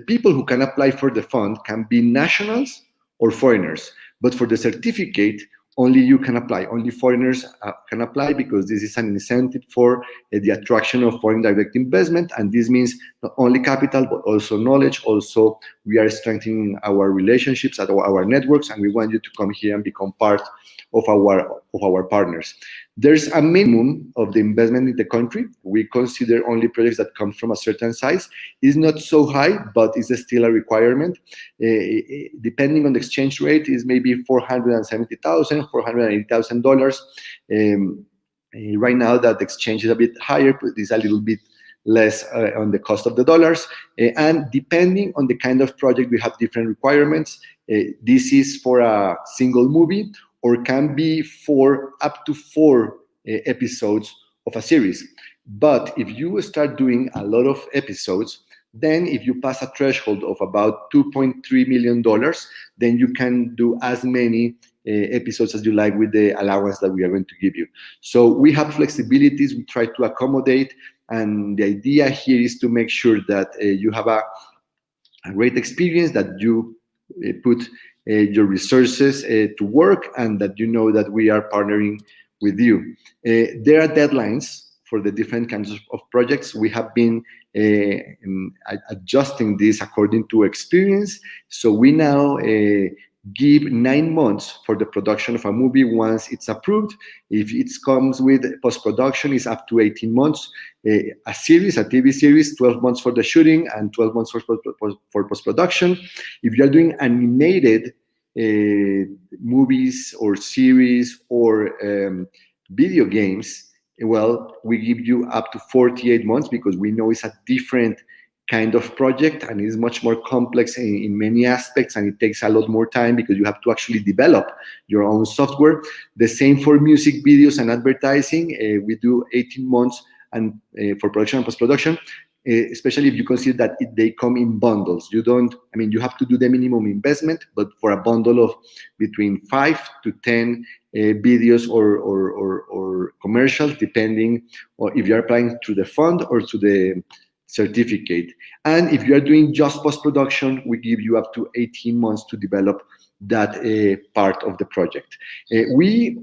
people who can apply for the fund can be nationals or foreigners, but for the certificate, only you can apply. Only foreigners can apply because this is an incentive for the attraction of foreign direct investment, and this means not only capital but also knowledge. Also, we are strengthening our relationships at our networks, and we want you to come here and become part of our partners. There's a minimum of the investment in the country. We consider only projects that come from a certain size. It's not so high, but it's still a requirement. Depending on the exchange rate, is maybe $470,000, $480,000. Right now, that the exchange is a bit higher, but it's a little bit less on the cost of the dollars. And depending on the kind of project, we have different requirements. This is for a single movie, or can be for up to 4 episodes of a series. But if you start doing a lot of episodes, then if you pass a threshold of about $2.3 million, then you can do as many episodes as you like with the allowance that we are going to give you. So we have flexibilities, we try to accommodate, and the idea here is to make sure that you have a great experience, that you put your resources to work, and that you know that we are partnering with you. There are deadlines for the different kinds of projects. We have been adjusting this according to experience. So we now give 9 months for the production of a movie once it's approved. If it comes with post-production, it's up to 18 months. A series, a TV series, 12 months for the shooting and 12 months for post-production. If you're doing animated movies or series or video games, well, we give you up to 48 months because we know it's a different kind of project and it's much more complex in many aspects, and it takes a lot more time because you have to actually develop your own software. The same for music videos and advertising. We do 18 months and for production and post-production, especially if you consider that they come in bundles. You have to do the minimum investment, but for a bundle of between 5 to 10 videos or commercials, depending on if you're applying to the fund or to the certificate. And if you are doing just post-production, we give you up to 18 months to develop that part of the project. We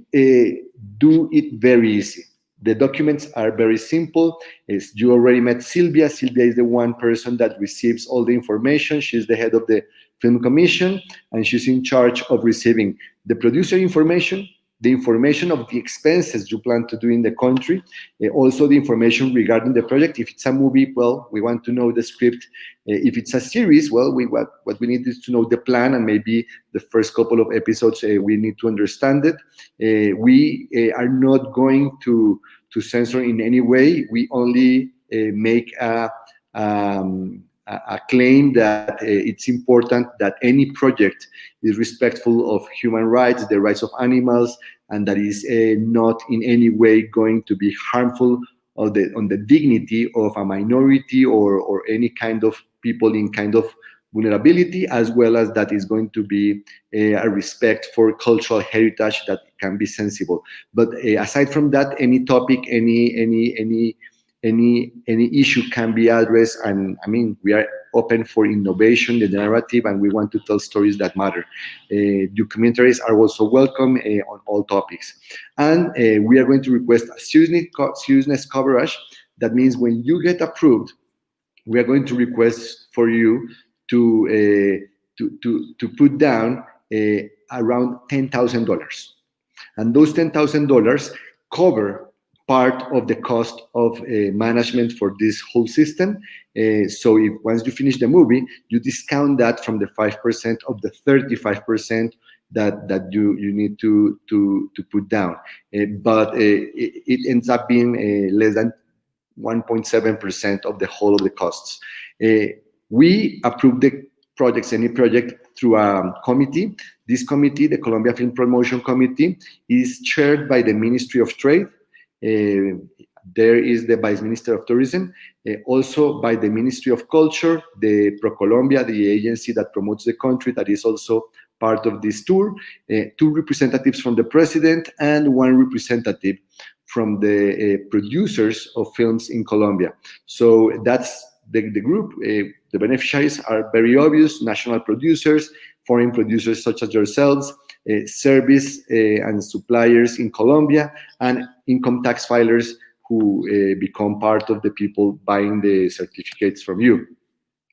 do it very easy. The documents are very simple. You already met Sylvia. Sylvia is the one person that receives all the information. She's the head of the film commission, and she's in charge of receiving the producer information, the information of the expenses you plan to do in the country, also the information regarding the project. If it's a movie, well, we want to know the script. If it's a series, well, what we need is to know the plan, and maybe the first couple of episodes we need to understand it. We are not going to censor in any way. We only make a claim that it's important that any project is respectful of human rights, the rights of animals, and that is not in any way going to be harmful on the dignity of a minority or any kind of people in kind of vulnerability, as well as that is going to be a respect for cultural heritage that can be sensible. But aside from that, any topic, any issue can be addressed, and I mean, we are open for innovation, the narrative, and we want to tell stories that matter. Documentaries are also welcome on all topics, and we are going to request a seriousness coverage. That means when you get approved, we are going to request for you to put down around $10,000, and those $10,000 cover part of the cost of management for this whole system. So if once you finish the movie, you discount that from the 5% of the 35% that you need to put down. But it ends up being less than 1.7% of the whole of the costs. We approve the projects, any project, through a committee. This committee, the Colombia Film Promotion Committee, is chaired by the Ministry of Trade. There is the Vice Minister of Tourism, also by the Ministry of Culture, the ProColombia, the agency that promotes the country, that is also part of this tour, 2 representatives from the President, and 1 representative from the producers of films in Colombia. So that's the group. The beneficiaries are very obvious: national producers, foreign producers such as yourselves, service and suppliers in Colombia, and income tax filers who become part of the people buying the certificates from you.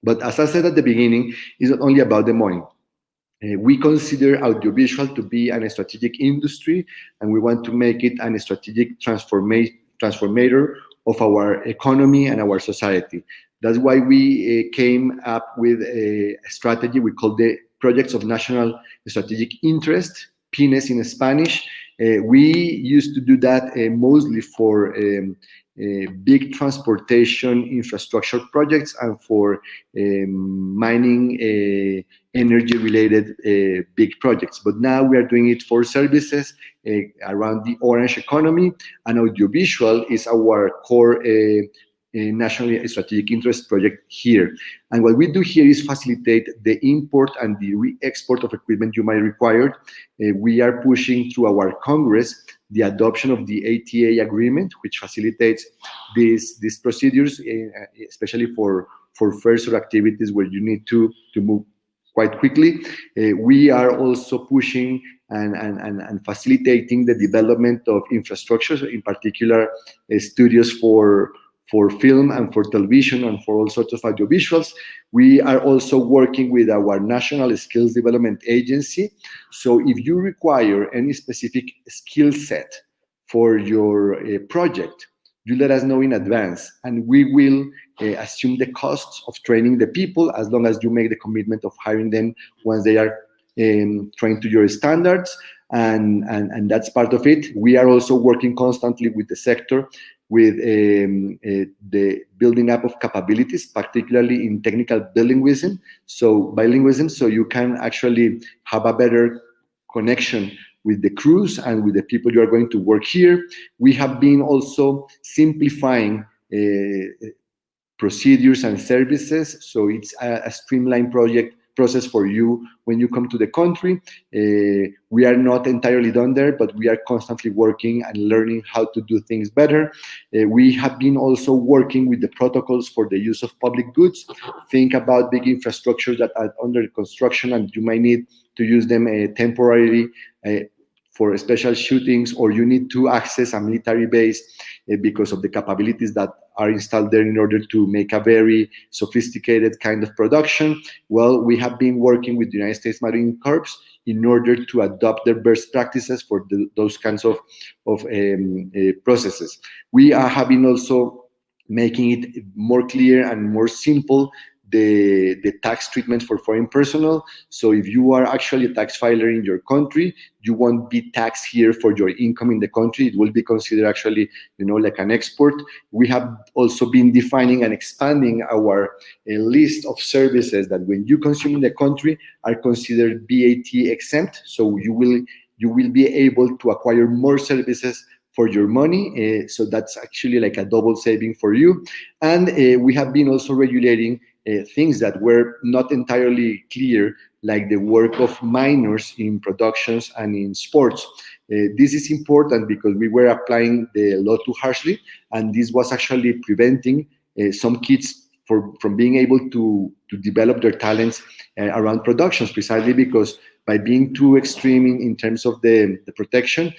But as I said at the beginning, it's not only about the money. We consider audiovisual to be a strategic industry, and we want to make it a strategic transformator of our economy and our society. That's why we came up with a strategy we call the Projects of National Strategic Interest, PINES in Spanish. We used to do that mostly for big transportation infrastructure projects and for mining energy-related big projects. But now we are doing it for services around the orange economy, and audiovisual is our core national strategic interest project here. And what we do here is facilitate the import and the re-export of equipment you might require. We are pushing through our Congress the adoption of the ATA agreement, which facilitates these procedures, especially for first activities where you need to move quite quickly. We are also pushing and facilitating the development of infrastructure, in particular studios for film and for television and for all sorts of audiovisuals. We are also working with our National Skills Development Agency. So if you require any specific skill set for your project, you let us know in advance, and we will assume the costs of training the people, as long as you make the commitment of hiring them once they are trained to your standards, and that's part of it. We are also working constantly with the sector, with the building up of capabilities, particularly in technical bilingualism, so you can actually have a better connection with the crews and with the people you are going to work here. We have been also simplifying procedures and services, so it's a streamlined process for you when you come to the country. We are not entirely done there, but we are constantly working and learning how to do things better. We have been also working with the protocols for the use of public goods. Think about big infrastructures that are under construction and you might need to use them temporarily for special shootings, or you need to access a military base because of the capabilities that are installed there in order to make a very sophisticated kind of production. Well, we have been working with the United States Marine Corps in order to adopt their best practices for those kinds of processes. We have been also making it more clear and more simple the tax treatment for foreign personnel. So if you are actually a tax filer in your country, you won't be taxed here for your income in the country. It will be considered actually, like an export. We have also been defining and expanding our list of services that when you consume in the country are considered VAT exempt. So you will be able to acquire more services for your money. So that's actually like a double saving for you. And we have been also regulating things that were not entirely clear, like the work of minors in productions and in sports. This is important because we were applying the law too harshly, and this was actually preventing some kids from being able to develop their talents around productions, precisely because by being too extreme in terms of the protection,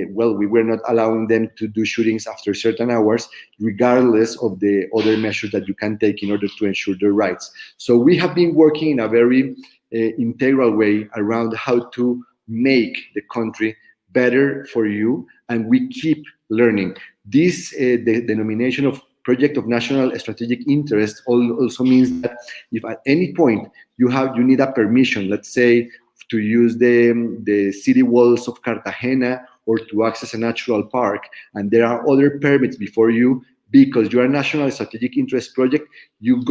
well, we were not allowing them to do shootings after certain hours, regardless of the other measures that you can take in order to ensure their rights. So we have been working in a very integral way around how to make the country better for you, and we keep learning. This, the denomination of Project of National Strategic Interest also means that if at any point you need a permission, let's say, to use the city walls of Cartagena or to access a natural park, and there are other permits before you, because you are a national strategic interest project, you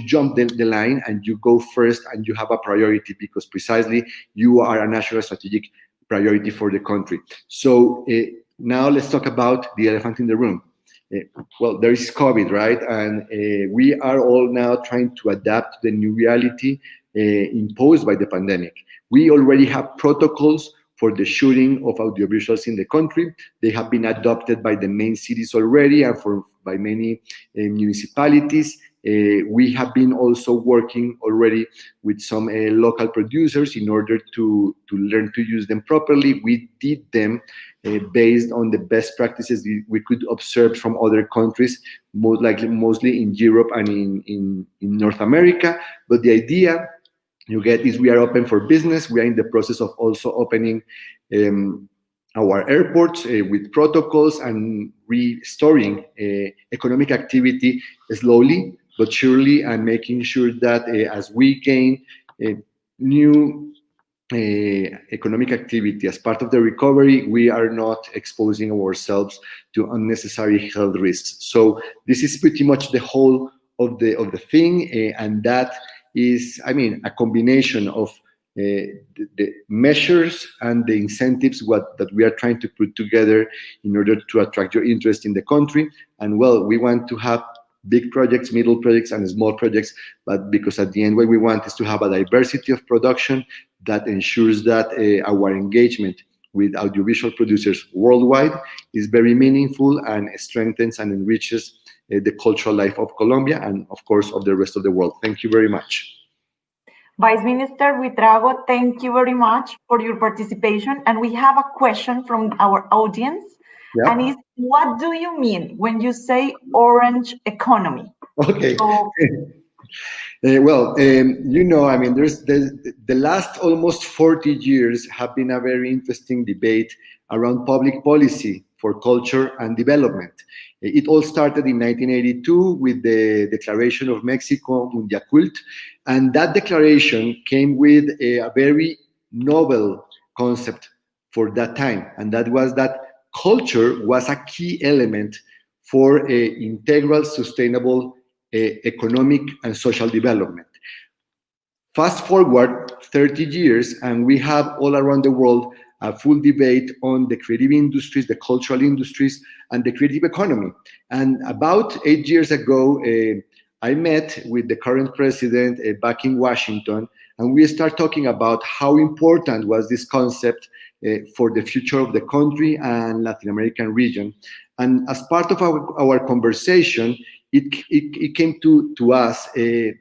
jump the line and you go first, and you have a priority because precisely you are a national strategic priority for the country. So now let's talk about the elephant in the room. Well, there is COVID, right? And we are all now trying to adapt to the new reality imposed by the pandemic. We already have protocols for the shooting of audiovisuals in the country. They have been adopted by the main cities already and by many municipalities. We have been also working already with some local producers in order to learn to use them properly. We did them based on the best practices we could observe from other countries, mostly in Europe and in North America. But the idea you get is we are open for business. We are in the process of also opening our airports with protocols and restoring economic activity slowly but surely, and making sure that as we gain new economic activity as part of the recovery, we are not exposing ourselves to unnecessary health risks. So this is pretty much the whole of the thing, and that is, I mean, a combination of the measures and the incentives that we are trying to put together in order to attract your interest in the country. And well, we want to have big projects, middle projects, and small projects, but because at the end what we want is to have a diversity of production that ensures that our engagement with audiovisual producers worldwide is very meaningful and strengthens and enriches the cultural life of Colombia and of course of the rest of the world. Thank you very much. Vice Minister Buitrago, thank you very much for your participation. And we have a question from our audience. Yeah. And it's, what do you mean when you say orange economy? Okay. So, well, I mean, there's the last almost 40 years have been a very interesting debate around public policy for culture and development. It all started in 1982 with the Declaration of Mexico Mundiacult, and that declaration came with a very novel concept for that time, and that was that culture was a key element for integral, sustainable economic and social development. Fast forward 30 years, and we have all around the world a full debate on the creative industries, the cultural industries, and the creative economy. And about 8 years ago, I met with the current president back in Washington, and we started talking about how important was this concept for the future of the country and Latin American region. And as part of our conversation, it came to us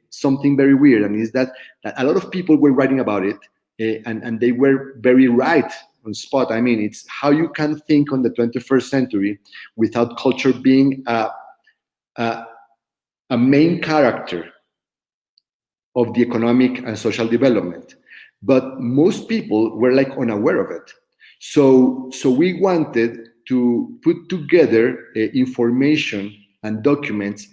something very weird, and is that a lot of people were writing about it, and they were very right on spot. I mean, it's how you can think on the 21st century without culture being a main character of the economic and social development. But most people were like unaware of it. So we wanted to put together information and documents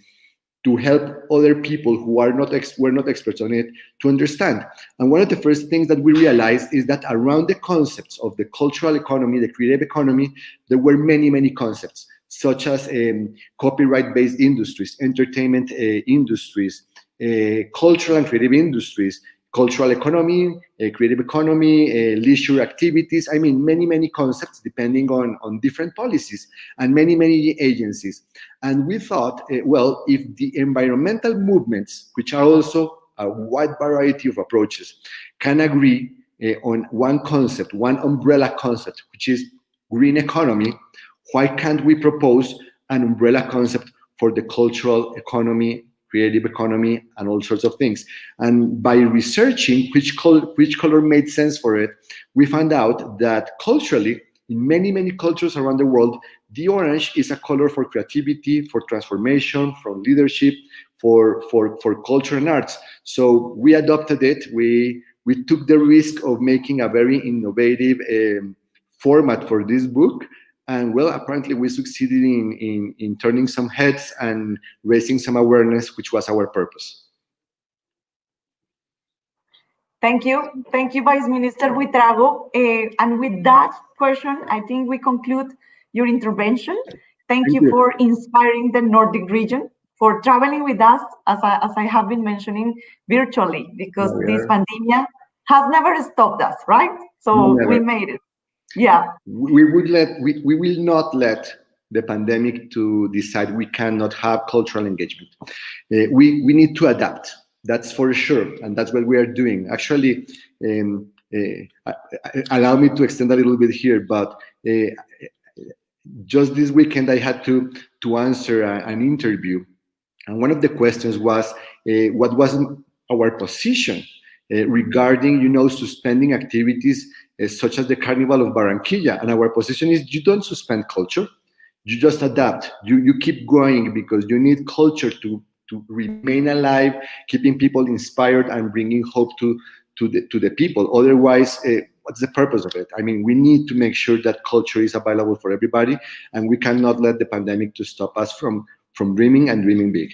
to help other people who were not experts on it to understand. And one of the first things that we realized is that around the concepts of the cultural economy, the creative economy, there were many, many concepts, such as copyright-based industries, entertainment industries, cultural and creative industries, cultural economy, creative economy, leisure activities. I mean, many, many concepts depending on different policies and many, many agencies. And we thought, well, if the environmental movements, which are also a wide variety of approaches, can agree on one concept, one umbrella concept, which is green economy, why can't we propose an umbrella concept for the cultural economy, creative economy, and all sorts of things? And by researching which color made sense for it, we found out that culturally, in many, many cultures around the world, the orange is a color for creativity, for transformation, for leadership, for culture and arts. So we adopted it. We took the risk of making a very innovative format for this book. And well, apparently we succeeded in turning some heads and raising some awareness, which was our purpose. Thank you. Thank you, Vice Minister Buitrago. And with that question, I think we conclude your intervention. Thank you for inspiring the Nordic region, for traveling with us, as I have been mentioning, virtually, because this pandemic has never stopped us, right? So we made it. Yeah. We will not let the pandemic to decide we cannot have cultural engagement. We need to adapt. That's for sure, and that's what we are doing. Actually, allow me to extend a little bit here, but just this weekend I had to answer an interview, and one of the questions was, what was our position regarding, suspending activities such as the Carnival of Barranquilla? And our position is, you don't suspend culture, you just adapt. You keep going, because you need culture to remain alive, keeping people inspired and bringing hope to the people. Otherwise, what's the purpose of it? I mean, we need to make sure that culture is available for everybody, and we cannot let the pandemic to stop us from dreaming and dreaming big.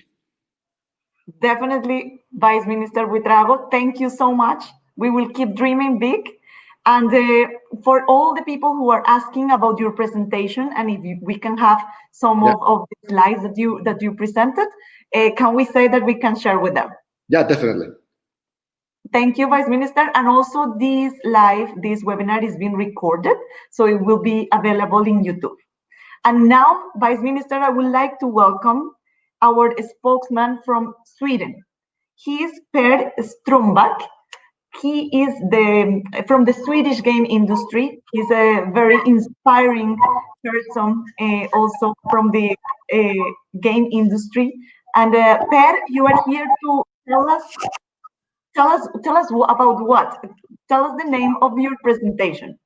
Definitely, Vice Minister Buitrago, thank you so much. We will keep dreaming big. And for all the people who are asking about your presentation, and if we can have some of the slides that you presented, can we say that we can share with them? Yeah, definitely. Thank you, Vice Minister. And also this webinar is being recorded, so it will be available in YouTube. And now, Vice Minister, I would like to welcome our spokesman from Sweden. He is Per Strömbäck. He is from the Swedish game industry. He's a very inspiring person, also from the game industry. And Per, you are here to tell us about what? Tell us the name of your presentation.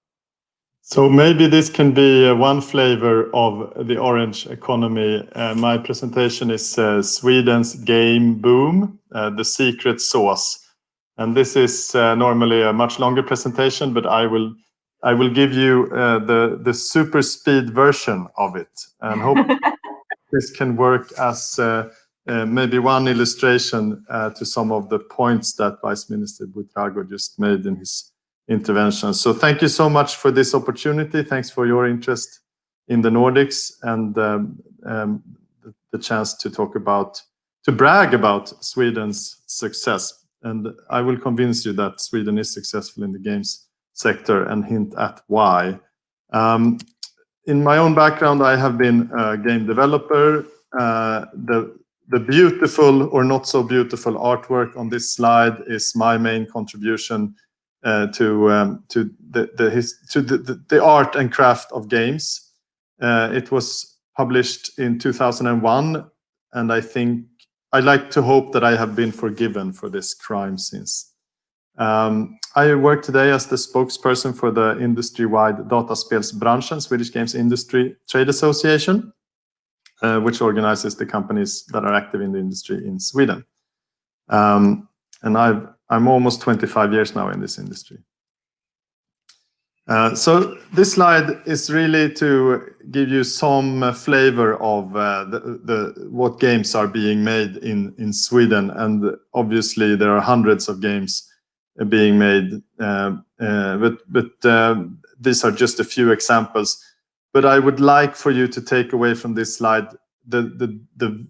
So maybe this can be one flavor of the orange economy. My presentation is Sweden's game boom, the secret sauce. And this is normally a much longer presentation, but I will give you the super speed version of it, and hope this can work as maybe one illustration to some of the points that Vice Minister Buitrago just made in his intervention. So thank you so much for this opportunity. Thanks for your interest in the Nordics and the chance to brag about Sweden's success. And I will convince you that Sweden is successful in the games sector and hint at why. In my own background, I have been a game developer. The beautiful or not so beautiful artwork on this slide is my main contribution to the art and craft of games. It was published in 2001, and I like to hope that I have been forgiven for this crime since I work today as the spokesperson for the industry-wide Dataspelsbranschen, Swedish Games Industry Trade Association, which organizes the companies that are active in the industry in Sweden. And I'm almost 25 years now in this industry. So this slide is really to give you some flavor of what games are being made in Sweden, and obviously there are hundreds of games being made, but these are just a few examples. But I would like for you to take away from this slide the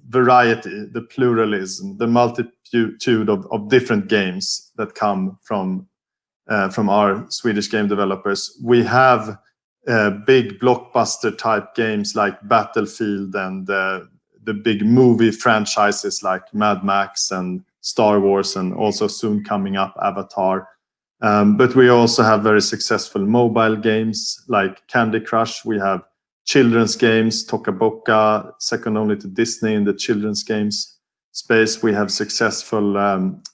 variety, the pluralism, the multitude of different games that come from our Swedish game developers. We have big blockbuster type games like Battlefield and the big movie franchises like Mad Max and Star Wars, and also soon coming up Avatar. But we also have very successful mobile games like Candy Crush. We have children's games, Toca Boca, second only to Disney in the children's games space. We have successful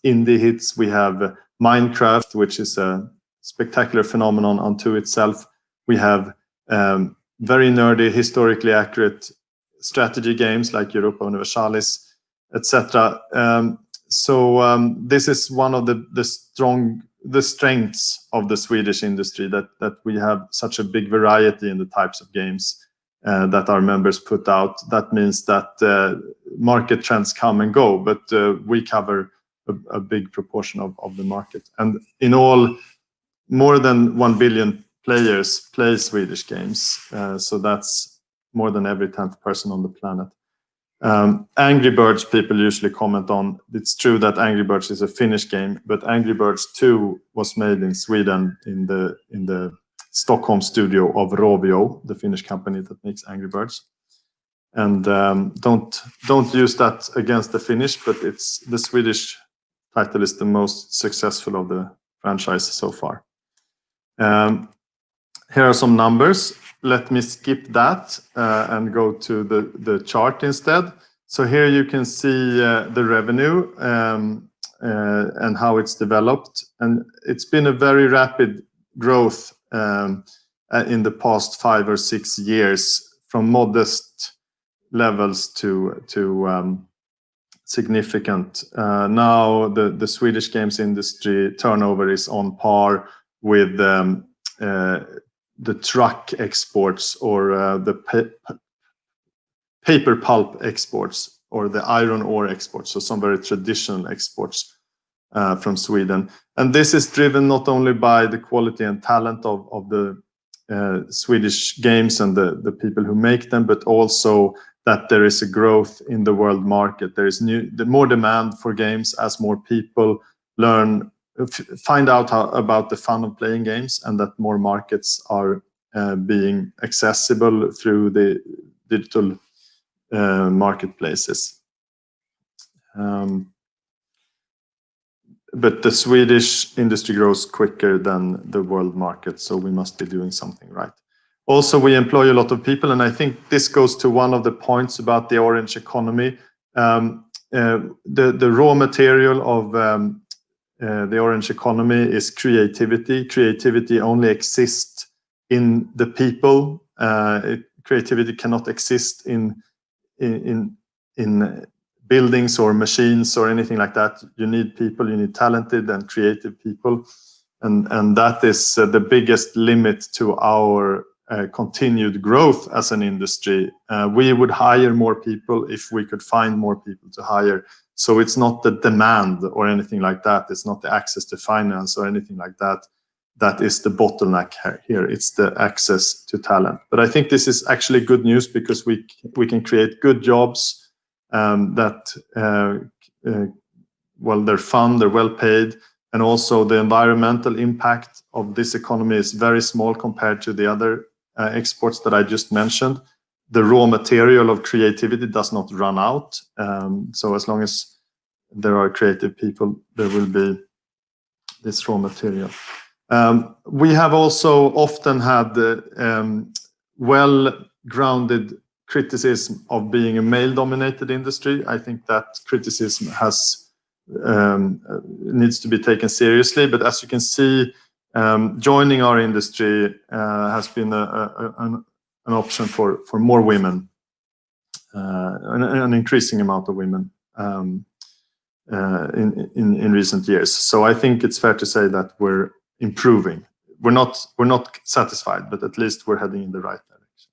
indie hits. We have Minecraft, which is a spectacular phenomenon unto itself. We have very nerdy, historically accurate strategy games like Europa Universalis, etc. So this is one of the strengths of the Swedish industry, that we have such a big variety in the types of games that our members put out. That means that market trends come and go, but we cover a big proportion of the market. And in all, more than 1 billion players play Swedish games. So that's more than every 10th person on the planet. Angry Birds, people usually comment on. It's true that Angry Birds is a Finnish game, but Angry Birds 2 was made in Sweden in the Stockholm studio of Rovio, the Finnish company that makes Angry Birds. And don't use that against the Finnish, but it's the Swedish title is the most successful of the franchise so far. Here are some numbers. Let me skip that and go to the chart instead. So here you can see the revenue and how it's developed. And it's been a very rapid growth in the past 5 or 6 years, from modest levels to significant. Now the Swedish games industry turnover is on par with the truck exports, or the paper pulp exports, or the iron ore exports, so some very traditional exports from Sweden. And this is driven not only by the quality and talent of the Swedish games and the people who make them, but also that there is a growth in the world market. There is more demand for games as more people find out about the fun of playing games, and that more markets are being accessible through the digital marketplaces. But the Swedish industry grows quicker than the world market, so we must be doing something right. Also, we employ a lot of people, and I think this goes to one of the points about the orange economy. The raw material of the orange economy is creativity. Creativity only exists in the people. Creativity cannot exist in buildings or machines or anything like that. You need people. You need talented and creative people, and that is the biggest limit to our continued growth as an industry. We would hire more people if we could find more people to hire. So it's not the demand or anything like that. It's not the access to finance or anything like that. That is the bottleneck here. It's the access to talent. But I think this is actually good news, because we can create good jobs that, well, they're fun, they're well paid, and also the environmental impact of this economy is very small compared to the other exports that I just mentioned. The raw material of creativity does not run out. So as long as there are creative people, there will be this raw material. We have also often had well-grounded criticism of being a male-dominated industry. I think that criticism has needs to be taken seriously. But as you can see, joining our industry has been an option for more women, an increasing amount of women in recent years. So I think it's fair to say that we're improving. We're not satisfied, but at least we're heading in the right direction.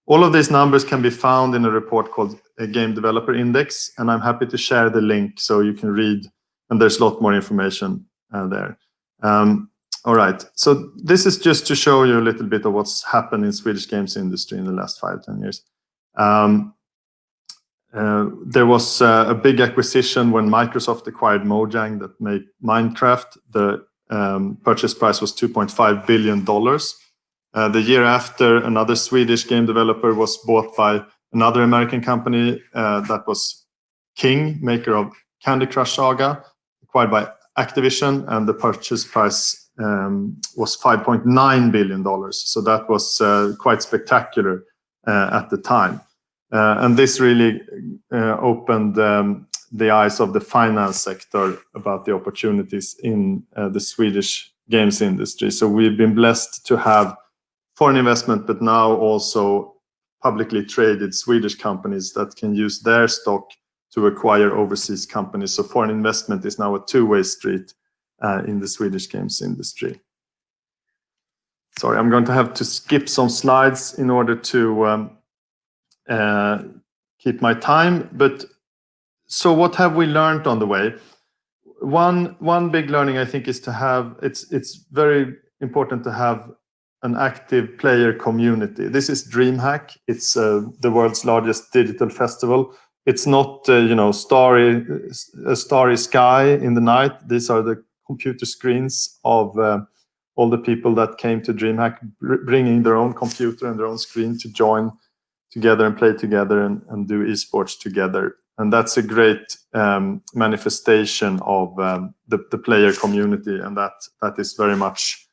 All of these numbers can be found in a report called a Game Developer Index, and I'm happy to share the link so you can read, and there's a lot more information there. All right, so this is just to show you a little bit of what's happened in Swedish games industry in the last 5-10 years. There was a big acquisition when Microsoft acquired Mojang that made Minecraft. The purchase price was $2.5 billion. The year after, another Swedish game developer was bought by another American company that was King, maker of Candy Crush Saga, acquired by Activision, and the purchase price was $5.9 billion. So that was quite spectacular at the time. And this really opened the eyes of the finance sector about the opportunities in the Swedish games industry. So we've been blessed to have foreign investment, but now also publicly traded Swedish companies that can use their stock to acquire overseas companies. So foreign investment is now a two-way street in the Swedish games industry. Sorry, I'm going to have to skip some slides in order to keep my time. But so what have we learned on the way? One big learning, I think, is to have, it's very important to have an active player community. This is DreamHack. It's the world's largest digital festival. It's not, a starry sky in the night. These are the computer screens of all the people that came to DreamHack, bringing their own computer and their own screen to join together and play together and do esports together. And that's a great manifestation of the player community, and that is very much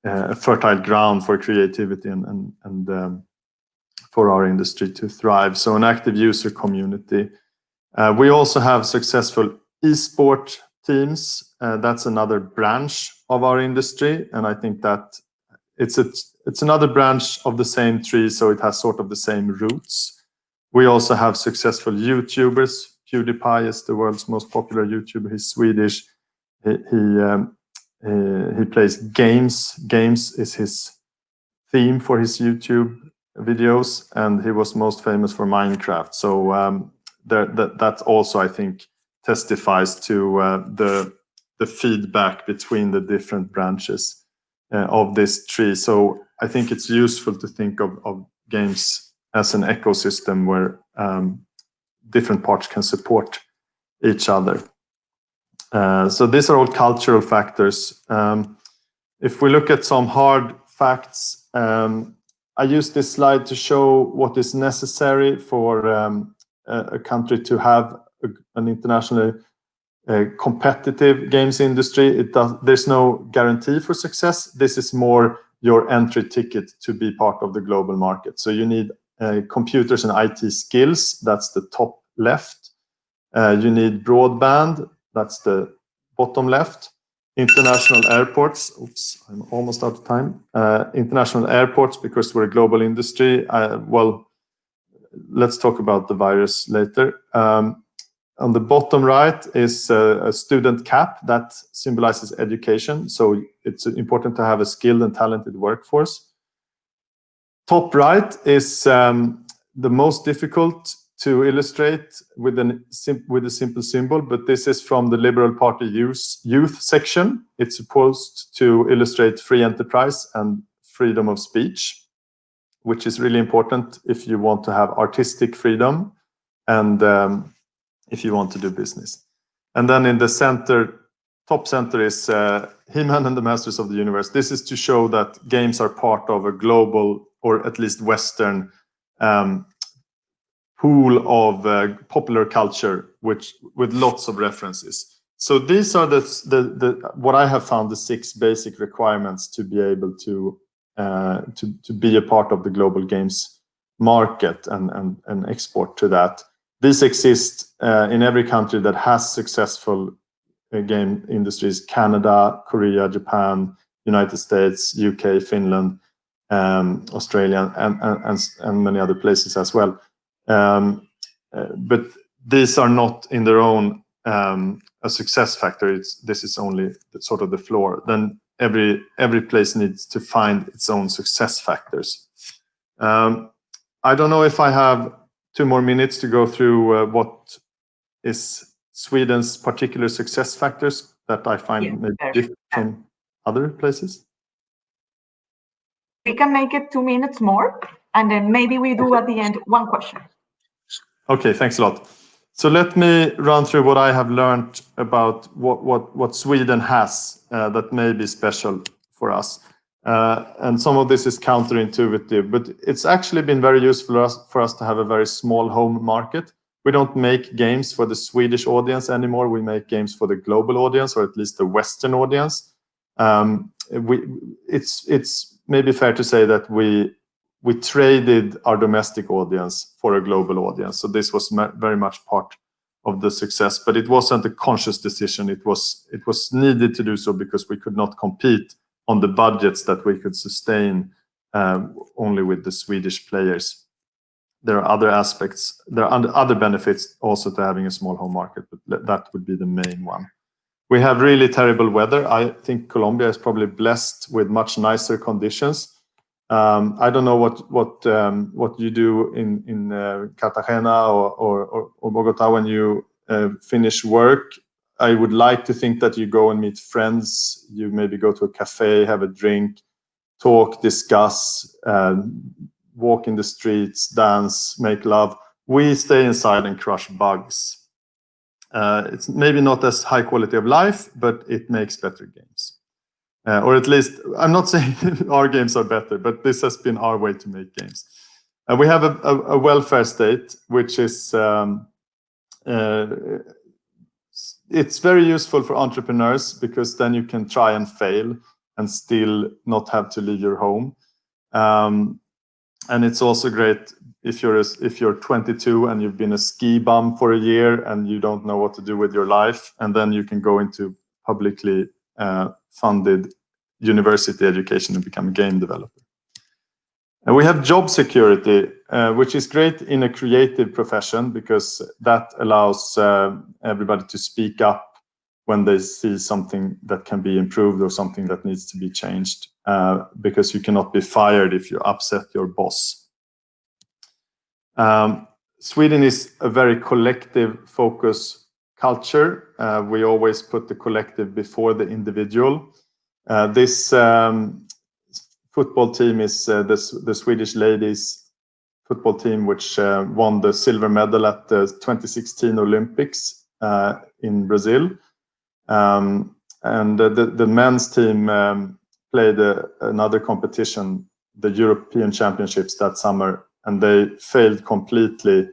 a fertile ground for creativity and for our industry to thrive. So an active user community. We also have successful esport teams. That's another branch of our industry, and I think that it's another branch of the same tree, so it has sort of the same roots. We also have successful YouTubers. PewDiePie is the world's most popular YouTuber. He's Swedish. He plays games. Games is his theme for his YouTube videos, and he was most famous for Minecraft. So that also, I think, testifies to the feedback between the different branches of this tree. So I think it's useful to think of games as an ecosystem where different parts can support each other. So these are all cultural factors. If we look at some hard facts, I use this slide to show what is necessary for a country to have an internationally competitive games industry. There's no guarantee for success. This is more your entry ticket to be part of the global market. So you need computers and IT skills. That's the top left. You need broadband. That's the bottom left. International airports. Oops, I'm almost out of time. International airports, because we're a global industry. Well, let's talk about the virus later. On the bottom right is a student cap that symbolizes education. So it's important to have a skilled and talented workforce. Top right is the most difficult to illustrate with a simple symbol, but this is from the Liberal Party youth section. It's supposed to illustrate free enterprise and freedom of speech, which is really important if you want to have artistic freedom and if you want to do business. And then in the center, top center is He-Man and the Masters of the Universe. This is to show that games are part of a global, or at least Western, pool of popular culture, with lots of references. So these are the what I have found the 6 basic requirements to be able to be a part of the global games market and export to that. These exist in every country that has successful game industries: Canada, Korea, Japan, United States, UK, Finland, Australia, and many other places as well. But these are not in their own a success factor. This is only sort of the floor. Then every place needs to find its own success factors. I don't know if I have 2 more minutes to go through what is Sweden's particular success factors that I find maybe different from other places. We can make it 2 minutes more, and then maybe we do at the end 1 question. Okay, thanks a lot. So let me run through what I have learned about what Sweden has that may be special for us. And some of this is counterintuitive, but it's actually been very useful for us to have a very small home market. We don't make games for the Swedish audience anymore. We make games for the global audience, or at least the Western audience. It's maybe fair to say that we traded our domestic audience for a global audience. So this was very much part of the success, but it wasn't a conscious decision. It was needed to do so because we could not compete on the budgets that we could sustain only with the Swedish players. There are other aspects. There are other benefits also to having a small home market, but that would be the main one. We have really terrible weather. I think Colombia is probably blessed with much nicer conditions. I don't know what you do in Cartagena or Bogota when you finish work. I would like to think that you go and meet friends. You maybe go to a cafe, have a drink, talk, discuss, walk in the streets, dance, make love. We stay inside and crush bugs. It's maybe not as high quality of life, but it makes better games. Or at least, I'm not saying our games are better, but this has been our way to make games. We have a welfare state, which is it's very useful for entrepreneurs because then you can try and fail and still not have to leave your home. And it's also great if you're 22 and you've been a ski bum for a year and you don't know what to do with your life, and then you can go into publicly funded university education and become a game developer. And we have job security, which is great in a creative profession because that allows everybody to speak up when they see something that can be improved or something that needs to be changed, because you cannot be fired if you upset your boss. Sweden is a very collective focus culture. We always put the collective before the individual. This football team is the Swedish ladies football team, which won the silver medal at the 2016 Olympics in Brazil. And the men's team played another competition, the European Championships, that summer, and they failed completely,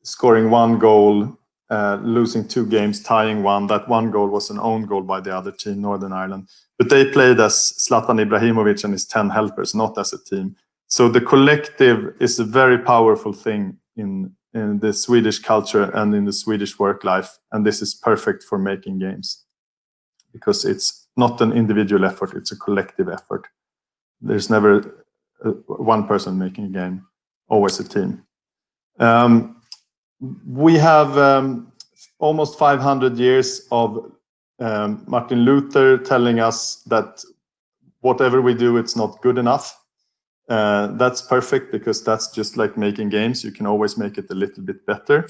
scoring 1 goal, losing 2 games, tying 1. That 1 goal was an own goal by the other team, Northern Ireland. But they played as Zlatan Ibrahimovic and his 10 helpers, not as a team. So the collective is a very powerful thing in the Swedish culture and in the Swedish work life. And this is perfect for making games because it's not an individual effort, it's a collective effort. There's never one person making a game, always a team. We have almost 500 years of Martin Luther telling us that whatever we do, it's not good enough. That's perfect because that's just like making games. You can always make it a little bit better.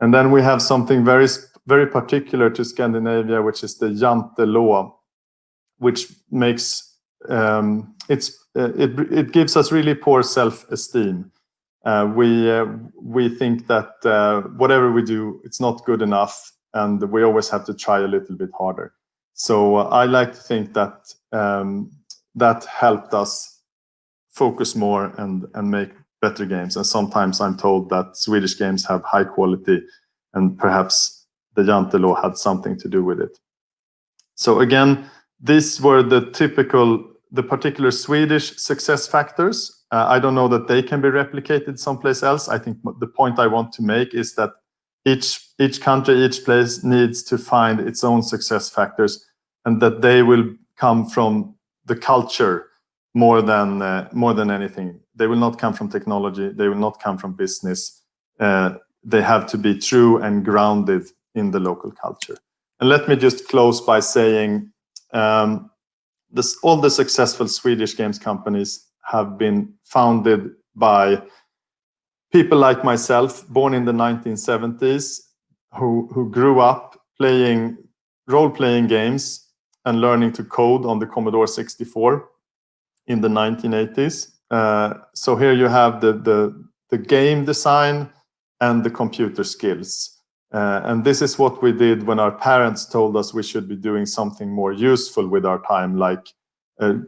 And then we have something very, very particular to Scandinavia, which is the Jante law, which makes it gives us really poor self-esteem. We think that whatever we do, it's not good enough, and we always have to try a little bit harder. So I like to think that that helped us focus more and make better games. And sometimes I'm told that Swedish games have high quality, and perhaps the Jante law had something to do with it. So again, these were the particular Swedish success factors. I don't know that they can be replicated someplace else. I think the point I want to make is that each country, each place needs to find its own success factors, and that they will come from the culture more than anything. They will not come from technology. They will not come from business. They have to be true and grounded in the local culture. And let me just close by saying all the successful Swedish games companies have been founded by people like myself, born in the 1970s, who grew up playing role-playing games and learning to code on the Commodore 64 in the 1980s. So here you have the game design and the computer skills. And this is what we did when our parents told us we should be doing something more useful with our time, like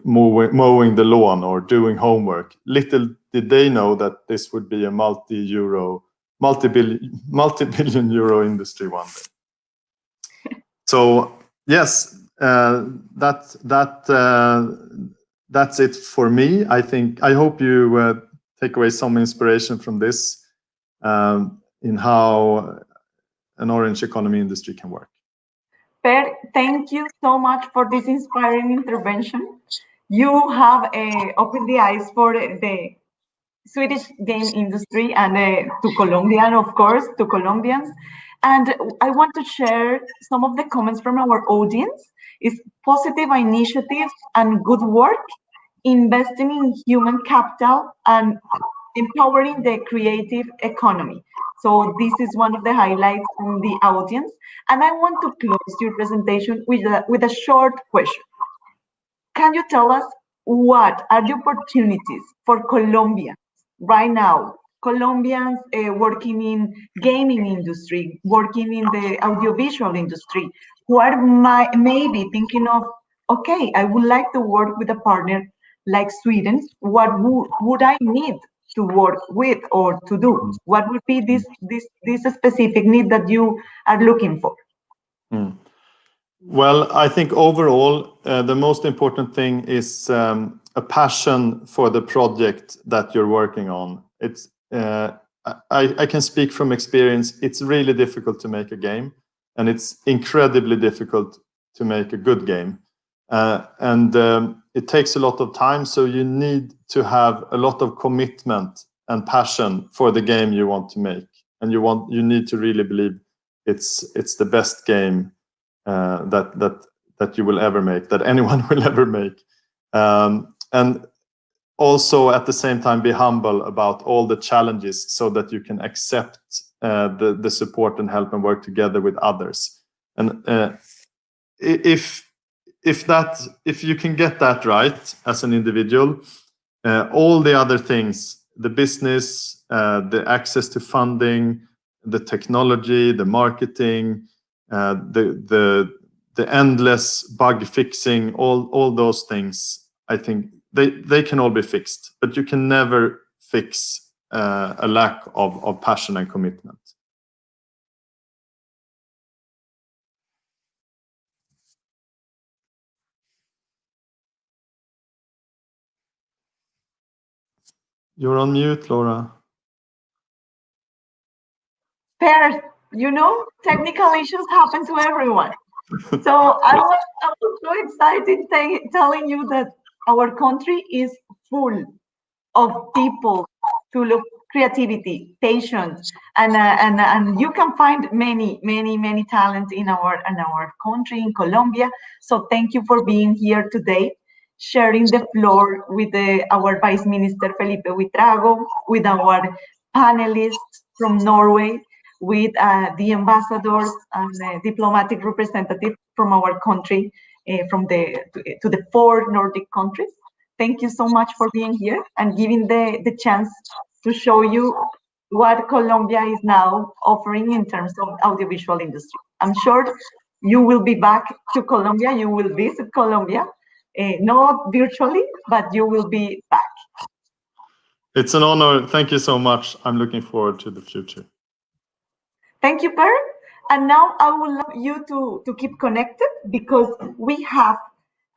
mowing the lawn or doing homework. Little did they know that this would be a multi-billion euro industry one day. So yes, that's it for me. I hope you take away some inspiration from this in how an orange economy industry can work. Per, thank you so much for this inspiring intervention. You have opened the eyes for the Swedish game industry and to Colombian, of course, to Colombians. And I want to share some of the comments from our audience. Is positive initiatives and good work, investing in human capital, and empowering the creative economy. So this is one of the highlights from the audience. And I want to close your presentation with a short question. Can you tell us what are the opportunities for Colombians right now? Colombians working in gaming industry, working in the audiovisual industry, who are maybe thinking of, okay, I would like to work with a partner like Sweden. What would I need to work with or to do? What would be this specific need that you are looking for? Well, I think overall, the most important thing is a passion for the project that you're working on. It's I can speak from experience. It's really difficult to make a game, and it's incredibly difficult to make a good game. And it takes a lot of time, so you need to have a lot of commitment and passion for the game you want to make, and you need to really believe it's the best game that you will ever make, that anyone will ever make, and also at the same time be humble about all the challenges, so that you can accept the support and help and work together with others. And if you can get that right as an individual, all the other things, the business, the access to funding, the technology, the marketing, the endless bug fixing, all those things, I think they can all be fixed, but you can never fix a lack of passion and commitment. You're on mute, Laura. Per, technical issues happen to everyone. So I was so excited telling you that our country is full of people full of creativity, patience, and you can find many talents in our country, in Colombia. So thank you for being here today, sharing the floor with our Vice Minister Felipe Huitrago, with our panelists from Norway, with the ambassadors and diplomatic representatives from our country, to the 4 Nordic countries. Thank you so much for being here and giving the chance to show you what Colombia is now offering in terms of audiovisual industry. I'm sure you will be back to Colombia, you will visit Colombia, not virtually, but you will be back. It's an honor. Thank you so much. I'm looking forward to the future. Thank you, Per. And now I would love you to keep connected, because we have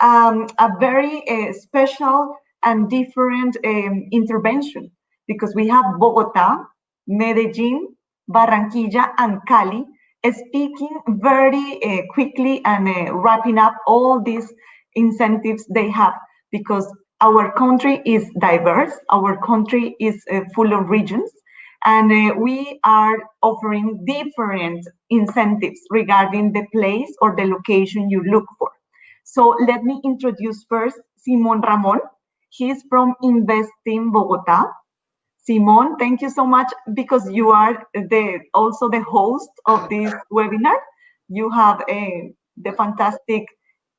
a very special and different intervention, because we have Bogota, Medellin, Barranquilla, and Cali speaking very quickly and wrapping up all these incentives they have, because our country is diverse, our country is full of regions, and we are offering different incentives regarding the place or the location you look for. So let me introduce first Simon Ramon. He's from Investing Bogota. Simon, thank you so much, because you are also the host of this webinar. You have the fantastic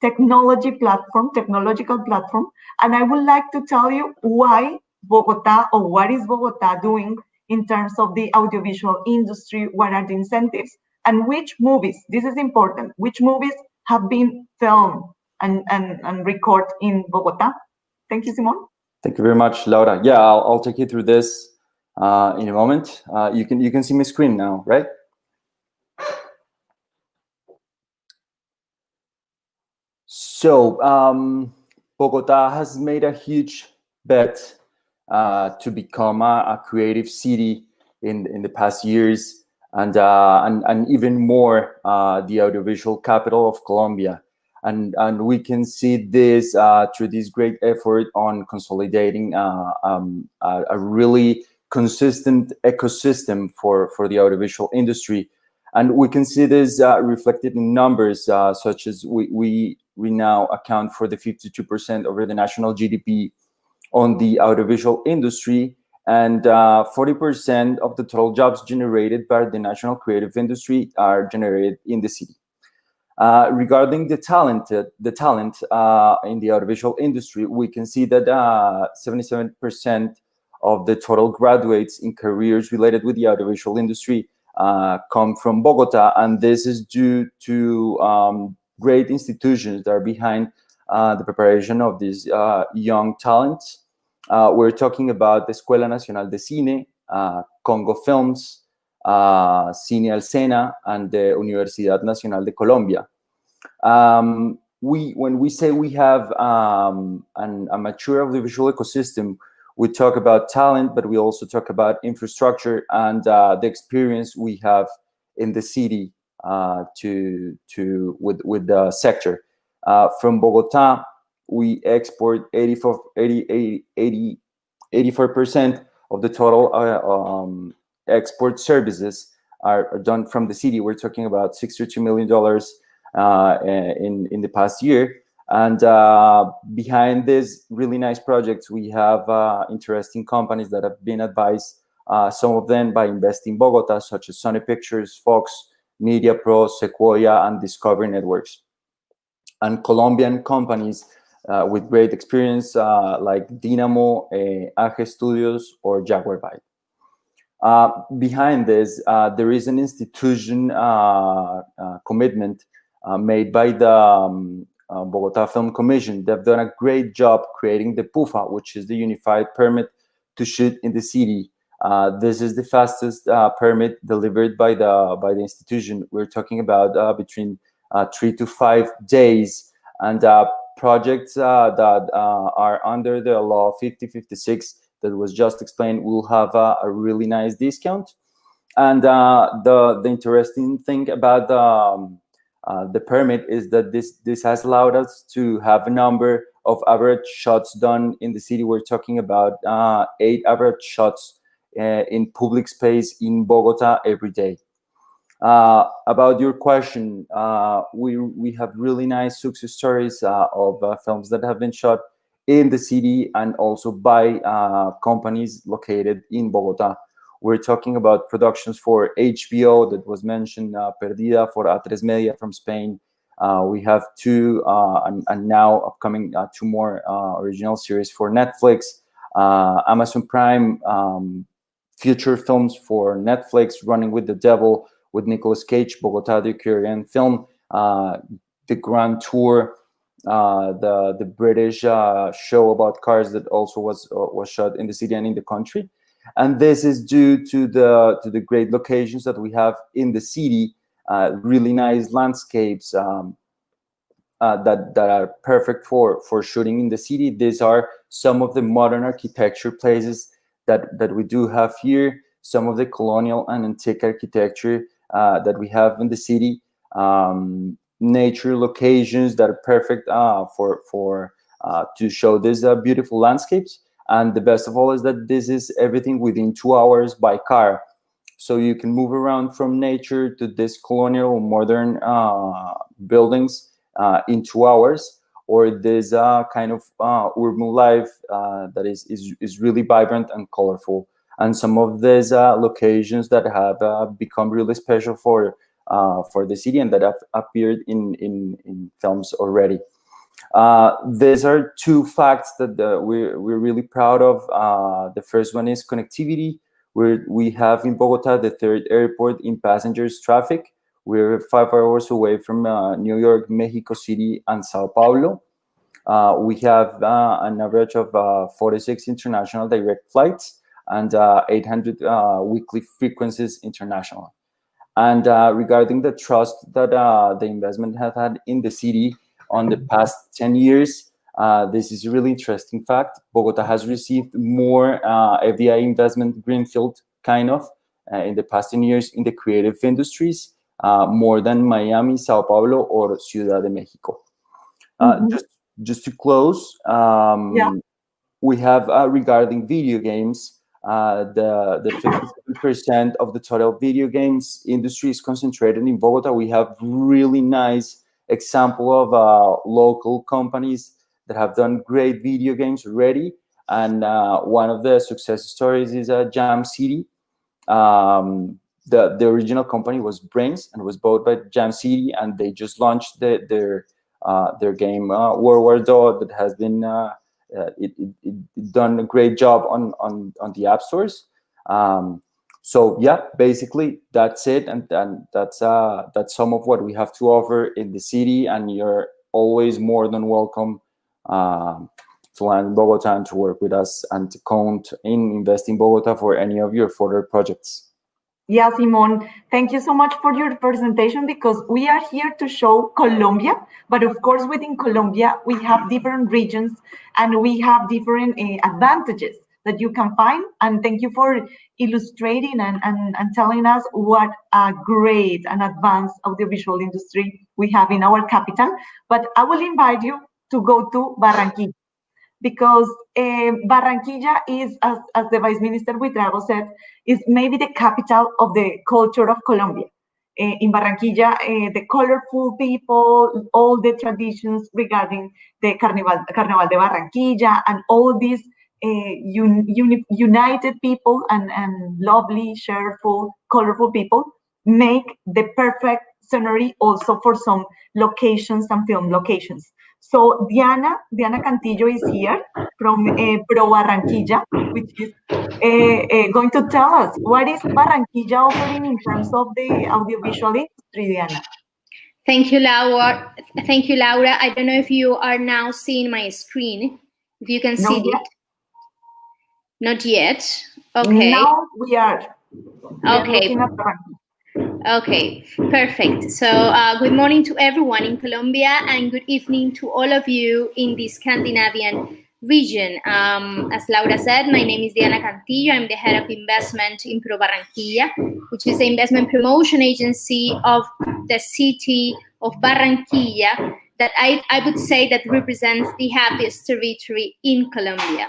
technological platform, and I would like to tell you why Bogota, or what is Bogota doing in terms of the audiovisual industry, what are the incentives, and which movies, this is important, which movies have been filmed and recorded in Bogota. Thank you, Simon. Thank you very much, Laura. Yeah, I'll take you through this in a moment. You can see my screen now, right? So Bogota has made a huge bet to become a creative city in the past years, and even more the audiovisual capital of Colombia. And we can see this through this great effort on consolidating a really consistent ecosystem for the audiovisual industry. And we can see this reflected in numbers such as we now account for the 52% over the national GDP on the audiovisual industry, and 40% of the total jobs generated by the national creative industry are generated in the city. Regarding the talent in the audiovisual industry, we can see that 77% of the total graduates in careers related with the audiovisual industry come from Bogota, and this is due to great institutions that are behind the preparation of these young talents. We're talking about the Escuela Nacional de Cine, Congo Films, Cine al Sena, and the Universidad Nacional de Colombia. When we say we have a mature audiovisual ecosystem, we talk about talent, but we also talk about infrastructure and the experience we have in the city with the sector. From Bogota, we export 84% of the total export services are done from the city. We're talking about $62 million in the past year. And behind these really nice projects, we have interesting companies that have been advised, some of them by Investing Bogota, such as Sony Pictures, Fox, Media Pro, Sequoia, and Discovery Networks. And Colombian companies with great experience like Dynamo, Aje Studios, or Jaguar Byte. Behind this, there is an institution commitment made by the Bogota Film Commission. They've done a great job creating the PUFA, which is the unified permit to shoot in the city. This is the fastest permit delivered by the institution. We're talking about between 3 to 5 days, and projects that are under the law 5056 that was just explained will have a really nice discount. And the interesting thing about the permit is that this has allowed us to have a number of average shots done in the city. We're talking about 8 average shots in public space in Bogota every day. About your question, we have really nice success stories of films that have been shot in the city and also by companies located in Bogota. We're talking about productions for HBO that was mentioned, Perdida for A3 Media from Spain. We have 2 and now upcoming 2 more original series for Netflix, Amazon Prime, feature films for Netflix, Running with the Devil with Nicolas Cage, Bogota, the Korean film, the Grand Tour, the British show about cars that also was shot in the city and in the country. And this is due to the great locations that we have in the city, really nice landscapes that are perfect for shooting in the city. These are some of the modern architecture places that we do have here, some of the colonial and antique architecture that we have in the city, nature locations that are perfect for to show these beautiful landscapes. And the best of all is that this is everything within 2 hours by car. So you can move around from nature to this colonial modern buildings in 2 hours, or this kind of urban life that is really vibrant and colorful. And some of these locations that have become really special for the city and that have appeared in films already. These are two facts that we're really proud of. The first one is connectivity. We have in Bogota the third airport in passengers traffic. We're 5 hours away from New York, Mexico City, and Sao Paulo. We have an average of 46 international direct flights and 800 weekly frequencies international. And regarding the trust that the investment has had in the city on the past 10 years, this is a really interesting fact. Bogota has received more FDI investment, greenfield kind of, in the past 10 years in the creative industries, more than Miami, Sao Paulo, or Ciudad de Mexico. Just to close, we have regarding video games, the 50% of the total video games industry is concentrated in Bogota. We have really nice example of local companies that have done great video games already. And one of the success stories is Jam City. The original company was Brains and was bought by Jam City, and they just launched their game World War II that has been it done a great job on the app stores. So yeah, basically that's it, and that's some of what we have to offer in the city, and you're always more than welcome to land in Bogota and to work with us and to count in Invest in Bogota for any of your further projects. Yeah, Simon, thank you so much for your presentation, because we are here to show Colombia, but of course within Colombia we have different regions and we have different advantages that you can find. And thank you for illustrating and telling us what a great and advanced audiovisual industry we have in our capital. But I will invite you to go to Barranquilla, because Barranquilla is, as the Vice Minister Buitrago said, is maybe the capital of the culture of Colombia. In Barranquilla, the colorful people, all the traditions regarding the Carnaval de Barranquilla, and all these united people and lovely, cheerful, colorful people make the perfect scenery also for some locations and film locations. So Diana Cantillo is here from Pro Barranquilla, which is going to tell us what is Barranquilla offering in terms of the audiovisual industry, Diana. Thank you, Laura. Thank you, Laura. I don't know if you are now seeing my screen. If you can see it. Not yet. Okay. Now we are. Okay. Okay, perfect. So good morning to everyone in Colombia, and good evening to all of you in the Scandinavian region. As Laura said, my name is Diana Cantillo. I'm the head of investment in Pro Barranquilla, which is the investment promotion agency of the city of Barranquilla that I would say that represents the happiest territory in Colombia.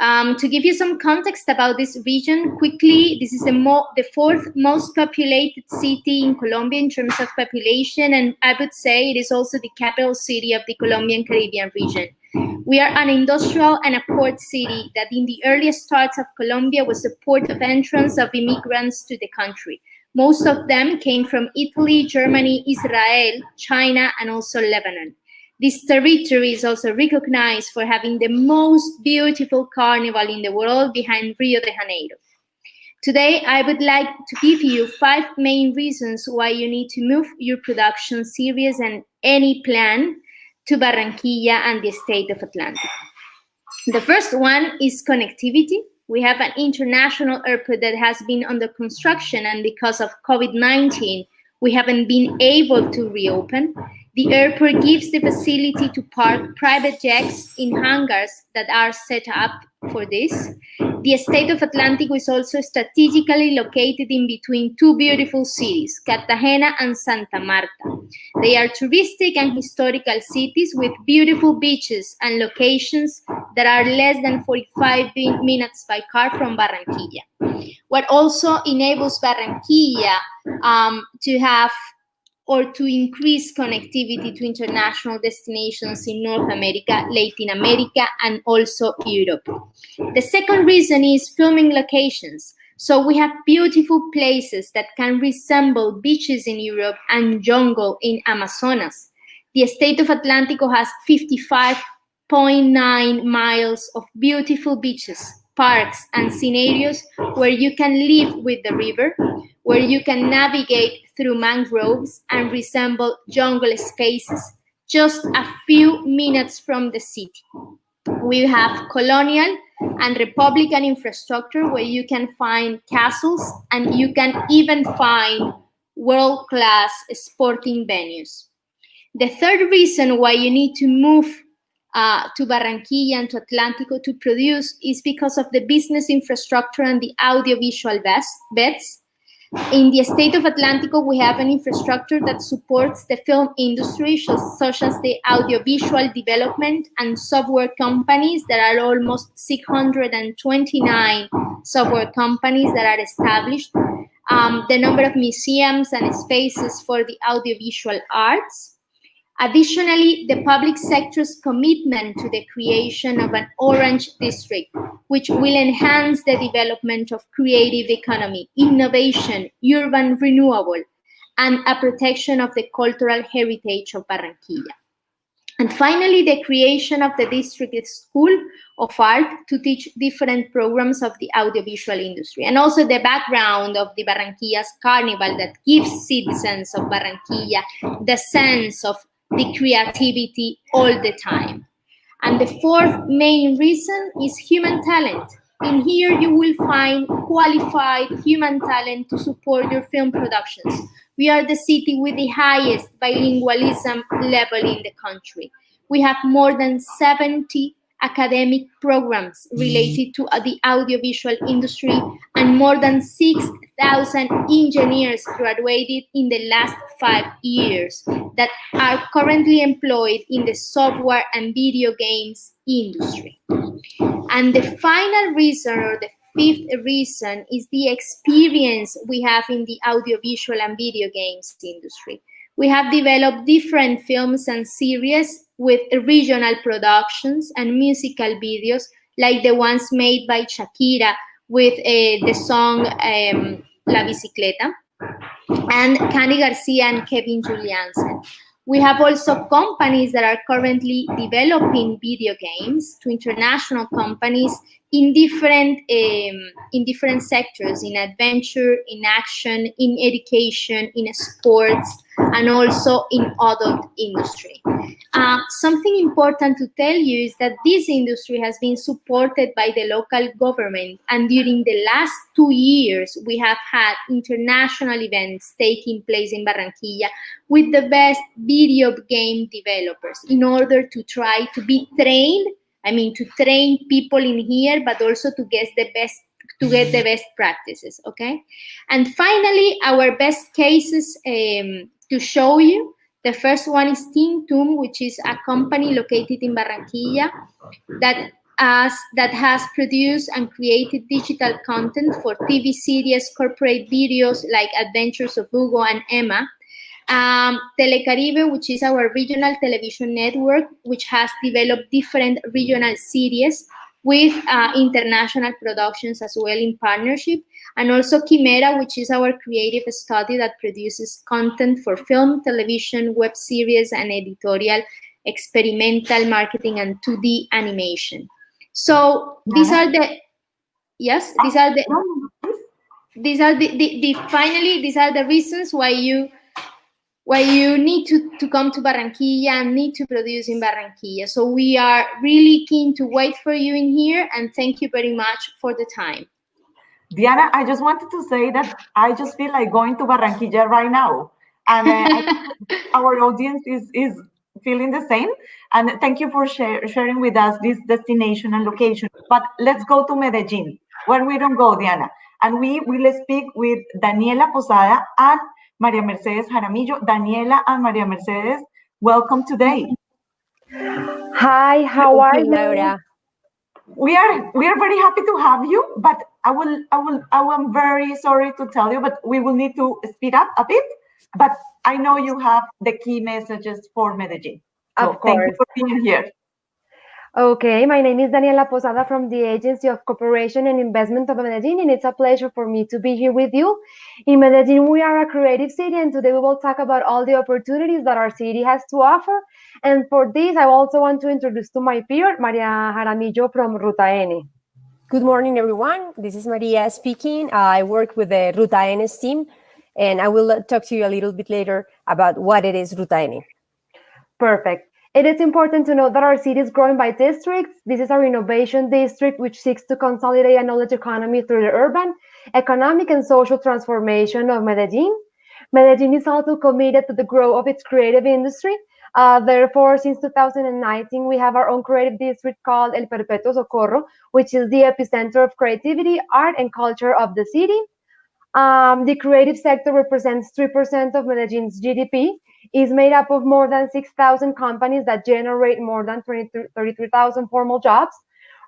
To give you some context about this region quickly, this is the fourth most populated city in Colombia in terms of population, and I would say it is also the capital city of the Colombian Caribbean region. We are an industrial and a port city that in the earliest starts of Colombia was the port of entrance of immigrants to the country. Most of them came from Italy, Germany, Israel, China, and also Lebanon. This territory is also recognized for having the most beautiful carnival in the world behind Rio de Janeiro. Today, I would like to give you 5 main reasons why you need to move your production series and any plan to Barranquilla and the state of Atlantic. The first one is connectivity. We have an international airport that has been under construction, and because of COVID-19, we haven't been able to reopen. The airport gives the facility to park private jets in hangars that are set up for this. The state of Atlántico is also strategically located in between two beautiful cities, Cartagena and Santa Marta. They are touristic and historical cities with beautiful beaches and locations that are less than 45 minutes by car from Barranquilla. What also enables Barranquilla to have or to increase connectivity to international destinations in North America, Latin America, and also Europe. The second reason is filming locations. So we have beautiful places that can resemble beaches in Europe and jungle in Amazonas. The state of Atlántico has 55.9 miles of beautiful beaches, parks, and scenarios where you can live with the river, where you can navigate through mangroves and resemble jungle spaces just a few minutes from the city. We have colonial and Republican infrastructure where you can find castles and you can even find world-class sporting venues. The third reason why you need to move to Barranquilla and to Atlántico to produce is because of the business infrastructure and the audiovisual beds. In the state of Atlántico, we have an infrastructure that supports the film industry, such as the audiovisual development and software companies. There are almost 629 software companies that are established. The number of museums and spaces for the audiovisual arts. Additionally, the public sector's commitment to the creation of an orange district, which will enhance the development of creative economy, innovation, urban renewal, and a protection of the cultural heritage of Barranquilla. And finally, the creation of the district school of art to teach different programs of the audiovisual industry, and also the background of the Barranquilla's carnival that gives citizens of Barranquilla the sense of the creativity all the time. And the fourth main reason is human talent. In here, you will find qualified human talent to support your film productions. We are the city with the highest bilingualism level in the country. We have more than 70 academic programs related to the audiovisual industry, and more than 6,000 engineers graduated in the last 5 years that are currently employed in the software and video games industry. And the final reason, or the fifth reason, is the experience we have in the audiovisual and video games industry. We have developed different films and series with regional productions and musical videos, like the ones made by Shakira with the song La Bicicleta, and Cani Garcia and Kevin Juliansen. We have also companies that are currently developing video games to international companies in different sectors, in adventure, in action, in education, in sports, and also in adult industry. Something important to tell you is that this industry has been supported by the local government, and during the last 2 years, we have had international events taking place in Barranquilla with the best video game developers in order to try to be trained, to train people in here, but also to get the best practices, okay? And finally, our best cases to show you. The first one is Team Toom, which is a company located in Barranquilla that has produced and created digital content for TV series, corporate videos like Adventures of Hugo and Emma. Telecaribe, which is our regional television network, which has developed different regional series with international productions as well in partnership. And also Quimera, which is our creative studio that produces content for film, television, web series, and editorial, experimental marketing, and 2D animation. So these are the reasons why you need to come to Barranquilla and need to produce in Barranquilla. So we are really keen to wait for you in here, and thank you very much for the time. Diana, I just wanted to say that I just feel like going to Barranquilla right now. And I think our audience is feeling the same. And thank you for sharing with us this destination and location. But let's go to Medellin, where we don't go, Diana. And we will speak with Daniela Posada and Maria Mercedes Jaramillo. Daniela and Maria Mercedes, welcome today. Hi, how are you, Laura? We are very happy to have you, but I am very sorry to tell you, but we will need to speed up a bit. But I know you have the key messages for Medellin. So of course. Thank you for being here. Okay, my name is Daniela Posada from the Agency of Cooperation and Investment of Medellin, and it's a pleasure for me to be here with you. In Medellin, we are a creative city, and today we will talk about all the opportunities that our city has to offer. And for this, I also want to introduce to my peer, Maria Jaramillo from Ruta N. Good morning, everyone. This is Maria speaking. I work with the Ruta N's team, and I will talk to you a little bit later about what it is Ruta N. Perfect. It is important to note that our city is growing by districts. This is our innovation district, which seeks to consolidate a knowledge economy through the urban, economic, and social transformation of Medellin. Medellin is also committed to the growth of its creative industry. Therefore, since 2019, we have our own creative district called El Perpetuo Socorro, which is the epicenter of creativity, art, and culture of the city. The creative sector represents 3% of Medellin's GDP, is made up of more than 6,000 companies that generate more than 33,000 formal jobs.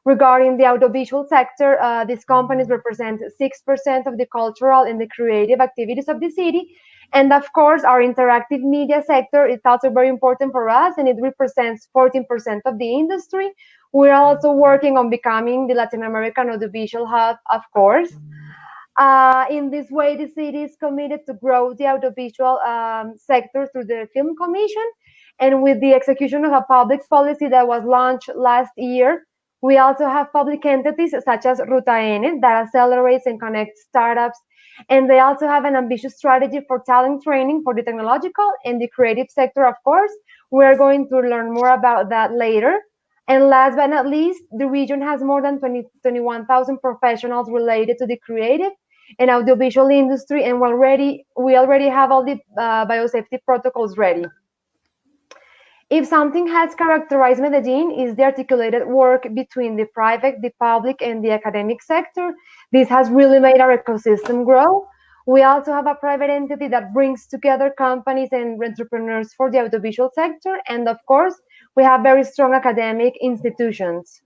Regarding the audiovisual sector, these companies represent 6% of the cultural and the creative activities of the city. And of course, our interactive media sector is also very important for us, and it represents 14% of the industry. We're also working on becoming the Latin American audiovisual hub, of course. In this way, the city is committed to grow the audiovisual sector through the Film Commission. And with the execution of a public policy that was launched last year, we also have public entities such as Ruta N that accelerates and connects startups. And they also have an ambitious strategy for talent training for the technological and the creative sector, of course. We're going to learn more about that later. And last but not least, the region has more than 21,000 professionals related to the creative and audiovisual industry, and we already have all the biosafety protocols ready. If something has characterized Medellin is the articulated work between the private, the public, and the academic sector. This has really made our ecosystem grow. We also have a private entity that brings together companies and entrepreneurs for the audiovisual sector, and of course, we have very strong academic institutions.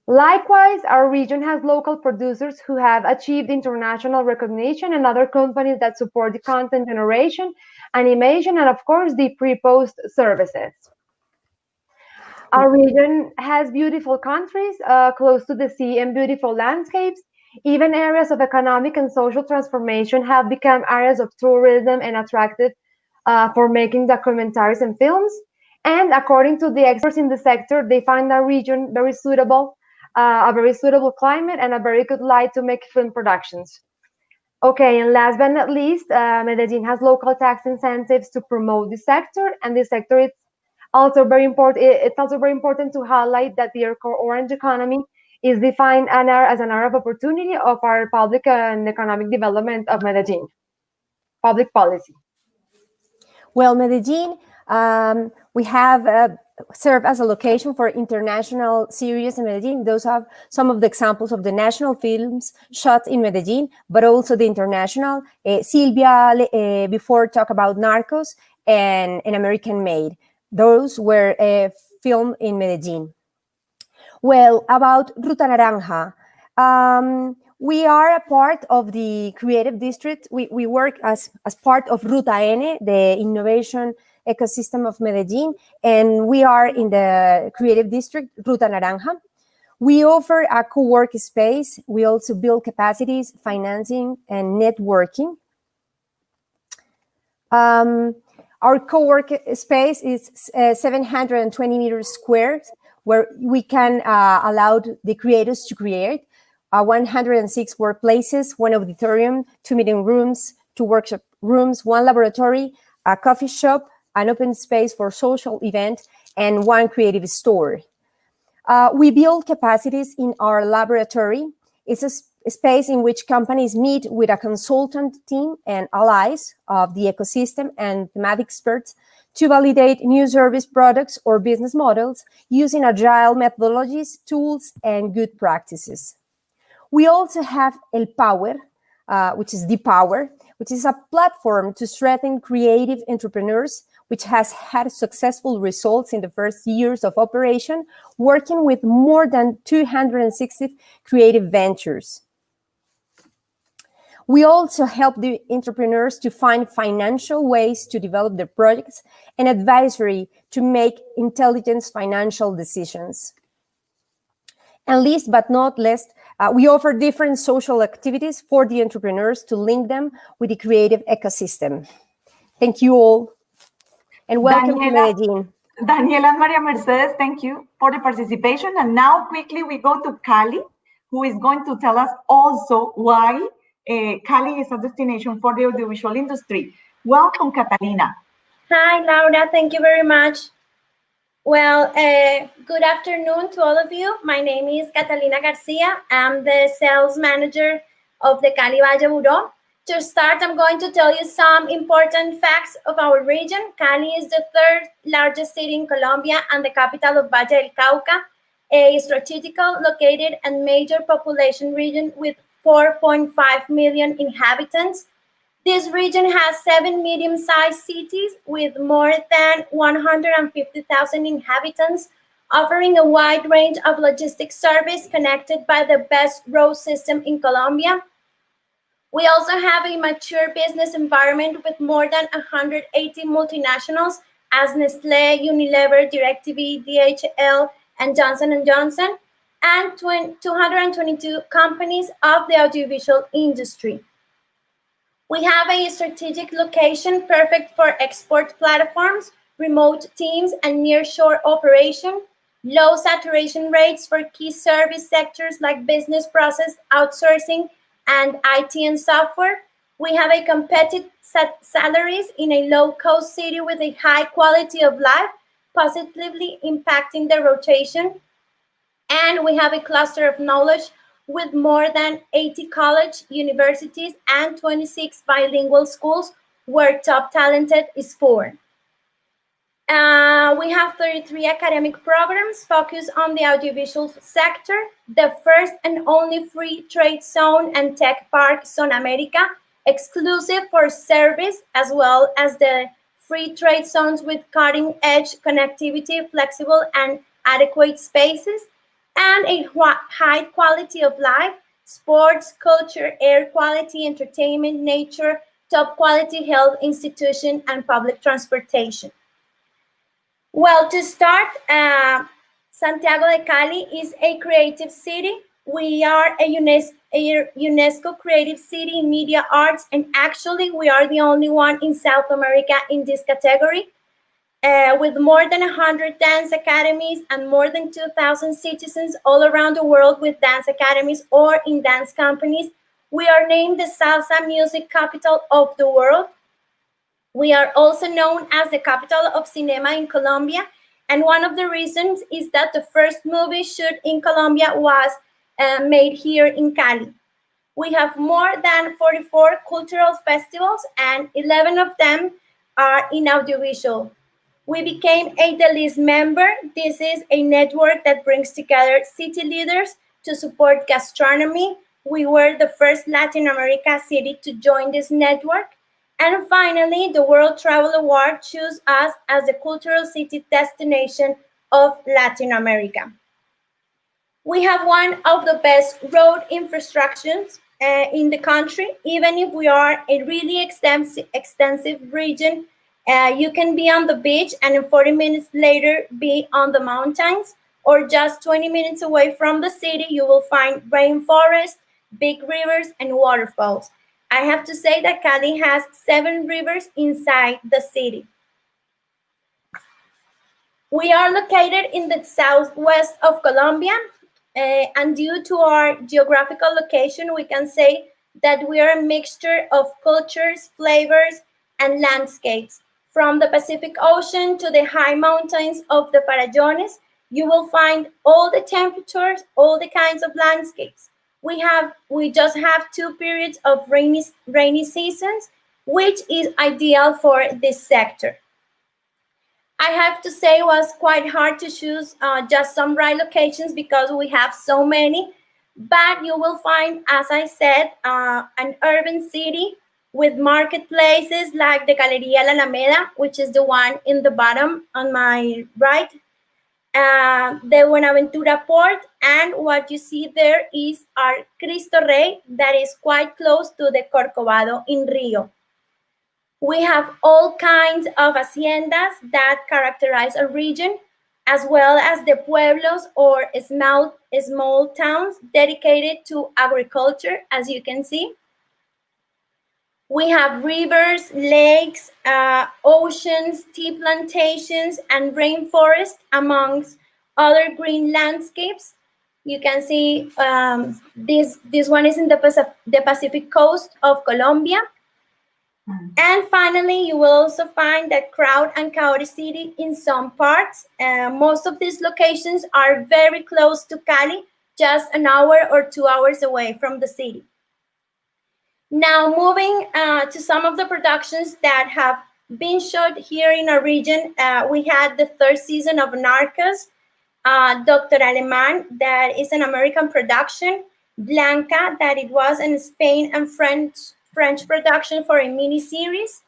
Likewise, our region has local producers who have achieved international recognition and other companies that support the content generation, animation, and of course, the pre-post services. Our region has beautiful countries close to the sea and beautiful landscapes. Even areas of economic and social transformation have become areas of tourism and attractive for making documentaries and films. And according to the experts in the sector, they find our region very suitable, a very suitable climate and a very good light to make film productions. Okay, and last but not least, Medellin has local tax incentives to promote the sector, and the sector is also very important. It's also very important to highlight that the orange economy is defined as an area of opportunity of our public and economic development of Medellin, public policy. Well, Medellin, we have served as a location for international series in Medellin. Those are some of the examples of the national films shot in Medellin, but also the international. Silvia before talked about Narcos and An American Made. Those were filmed in Medellin. Well, about Ruta Naranja, we are a part of the creative district. We work as part of Ruta N, the innovation ecosystem of Medellin, and we are in the creative district, Ruta Naranja. We offer a co-work space. We also build capacities, financing, and networking. Our co-work space is 720 meters squared, where we can allow the creators to create 106 workplaces, 1 auditorium, 2 meeting rooms, 2 workshop rooms, 1 laboratory, a coffee shop, an open space for social event, and 1 creative store. We build capacities in our laboratory. It's a space in which companies meet with a consultant team and allies of the ecosystem and thematic experts to validate new service products or business models using agile methodologies, tools, and good practices. We also have El Power, which is the Power, which is a platform to strengthen creative entrepreneurs, which has had successful results in the first years of operation, working with more than 260 creative ventures. We also help the entrepreneurs to find financial ways to develop their projects and advisory to make intelligent financial decisions. And last but not least, we offer different social activities for the entrepreneurs to link them with the creative ecosystem. Thank you all, and welcome to Medellin. Daniela and Maria Mercedes, thank you for the participation. And now quickly we go to Cali, who is going to tell us also why Cali is a destination for the audiovisual industry. Welcome, Catalina. Hi, Laura. Thank you very much. Well, good afternoon to all of you. My name is Catalina Garcia. I'm the sales manager of the Cali Valle Bureau. To start, I'm going to tell you some important facts of our region. Cali is the third largest city in Colombia and the capital of Valle del Cauca, a strategically located and major population region with 4.5 million inhabitants. This region has 7 medium-sized cities with more than 150,000 inhabitants, offering a wide range of logistics service connected by the best road system in Colombia. We also have a mature business environment with more than 180 multinationals as Nestlé, Unilever, DirecTV, DHL, and Johnson & Johnson, and 222 companies of the audiovisual industry. We have a strategic location perfect for export platforms, remote teams, and nearshore operation, low saturation rates for key service sectors like business process outsourcing and IT and software. We have a competitive salaries in a low-cost city with a high quality of life, positively impacting the rotation. And we have a cluster of knowledge with more than 80 college, universities, and 26 bilingual schools where top talented is born. We have 33 academic programs focused on the audiovisual sector, the first and only free trade zone and tech park Zone America, exclusive for service, as well as the free trade zones with cutting-edge connectivity, flexible and adequate spaces, and a high quality of life, sports, culture, air quality, entertainment, nature, top quality health institution, and public transportation. Well, to start, Santiago de Cali is a creative city. We are a UNESCO creative city in media arts, and actually we are the only one in South America in this category. With more than 100 dance academies and more than 2,000 citizens all around the world with dance academies or in dance companies, we are named the salsa music capital of the world. We are also known as the capital of cinema in Colombia, and one of the reasons is that the first movie shot in Colombia was made here in Cali. We have more than 44 cultural festivals, and 11 of them are in audiovisual. We became a DELIS member. This is a network that brings together city leaders to support gastronomy. We were the first Latin America city to join this network. And finally, the World Travel Award chose us as the cultural city destination of Latin America. We have one of the best road infrastructures in the country. Even if we are a really extensive region, you can be on the beach and in 40 minutes later be on the mountains, or just 20 minutes away from the city, you will find rainforest, big rivers, and waterfalls. I have to say that Cali has 7 rivers inside the city. We are located in the southwest of Colombia, and due to our geographical location, we can say that we are a mixture of cultures, flavors, and landscapes. From the Pacific Ocean to the high mountains of the Farallones, you will find all the temperatures, all the kinds of landscapes. we just have 2 periods of rainy seasons, which is ideal for this sector. I have to say it was quite hard to choose just some right locations because we have so many, but you will find, as I said, an urban city with marketplaces like the Galeria La Alameda, which is the one in the bottom on my right, the Buenaventura port, and what you see there is our Cristo Rey that is quite close to the Corcovado in Rio. We have all kinds of haciendas that characterize a region, as well as the pueblos or small towns dedicated to agriculture, as you can see. We have rivers, lakes, oceans, tea plantations, and rainforest, amongst other green landscapes. You can see this one is in the Pacific coast of Colombia. And finally, you will also find a crowd and chaotic city in some parts. Most of these locations are very close to Cali, just an hour or 2 hours away from the city. Now, moving to some of the productions that have been shot here in our region, we had the 3rd season of Narcos, Dr. Alemán, that is an American production, Blanca, that it was in Spain and French production for a mini-series.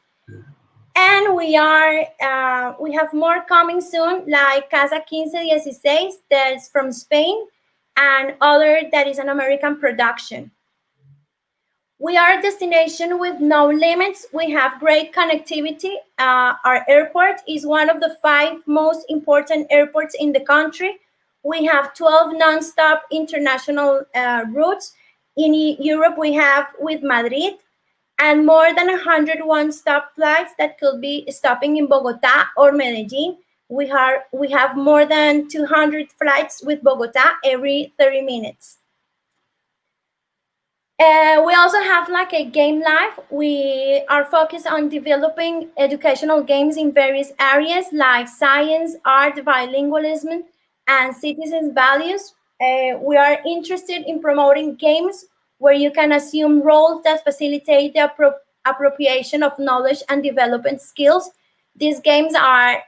And we have more coming soon, like Casa 1516, that's from Spain, and other that is an American production. We are a destination with no limits. We have great connectivity. Our airport is one of the 5 most important airports in the country. We have 12 non-stop international routes. In Europe, we have with Madrid, and more than 100 one-stop flights that could be stopping in Bogota or Medellin. We have more than 200 flights with Bogota every 30 minutes. We also have like a game life. We are focused on developing educational games in various areas like science, art, bilingualism, and citizens' values. We are interested in promoting games where you can assume roles that facilitate the appropriation of knowledge and development skills. These games are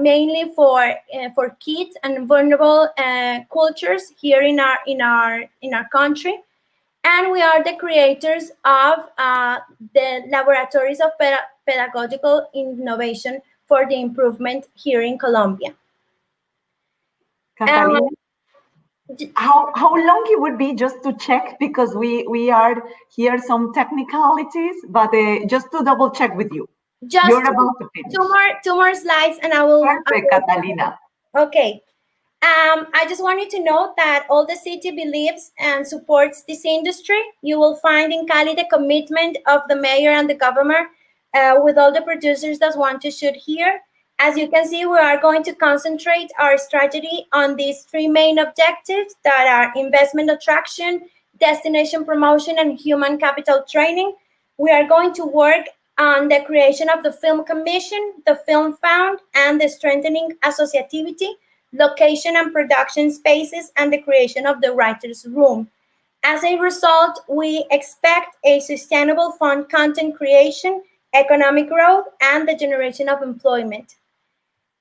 mainly for kids and vulnerable cultures here in our country. And we are the creators of the laboratories of pedagogical innovation for the improvement here in Colombia. Catalina, how long it would be, just to check, because we are here some technicalities, but just to double check with you. Just You're about to finish. two more slides and I will. Perfect, Catalina. Okay. I just wanted to note that all the city believes and supports this industry. You will find in Cali the commitment of the mayor and the governor with all the producers that want to shoot here. As you can see, we are going to concentrate our strategy on these 3 main objectives that are investment attraction, destination promotion, and human capital training. We are going to work on the creation of the Film Commission, the Film Fund, and the strengthening associativity, location and production spaces, and the creation of the writer's room. As a result, we expect a sustainable fund content creation, economic growth, and the generation of employment.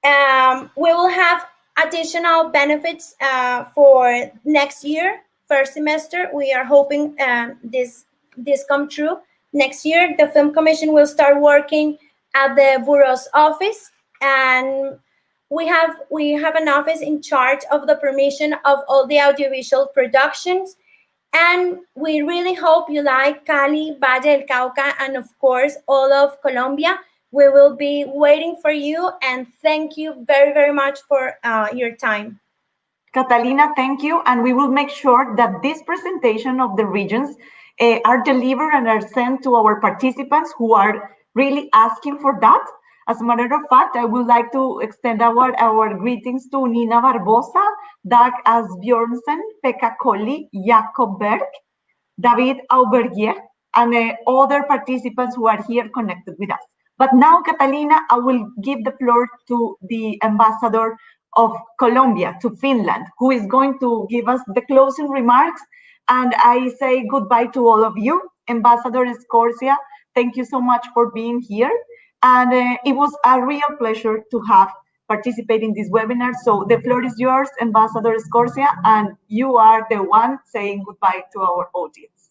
We will have additional benefits for next year, 1st semester. We are hoping this come true. Next year, the Film Commission will start working at the Bureau's office, and we have an office in charge of the permission of all the audiovisual productions. And we really hope you like Cali, Valle del Cauca, and of course, all of Colombia. We will be waiting for you, and thank you very, very much for your time. Catalina, thank you. And we will make sure that this presentation of the regions are delivered and are sent to our participants who are really asking for that. As a matter of fact, I would like to extend our greetings to Nina Barbosa, Dag Asbjørnsen, Pekka Colli, Jakob Berg, David Aubergier, and other participants who are here connected with us. But now, Catalina, I will give the floor to the ambassador of Colombia to Finland, who is going to give us the closing remarks And I say goodbye to all of you. Ambassador Scorsia, thank you so much for being here. And it was a real pleasure to have participated in this webinar. So the floor is yours, Ambassador Scorsia, and you are the one saying goodbye to our audience.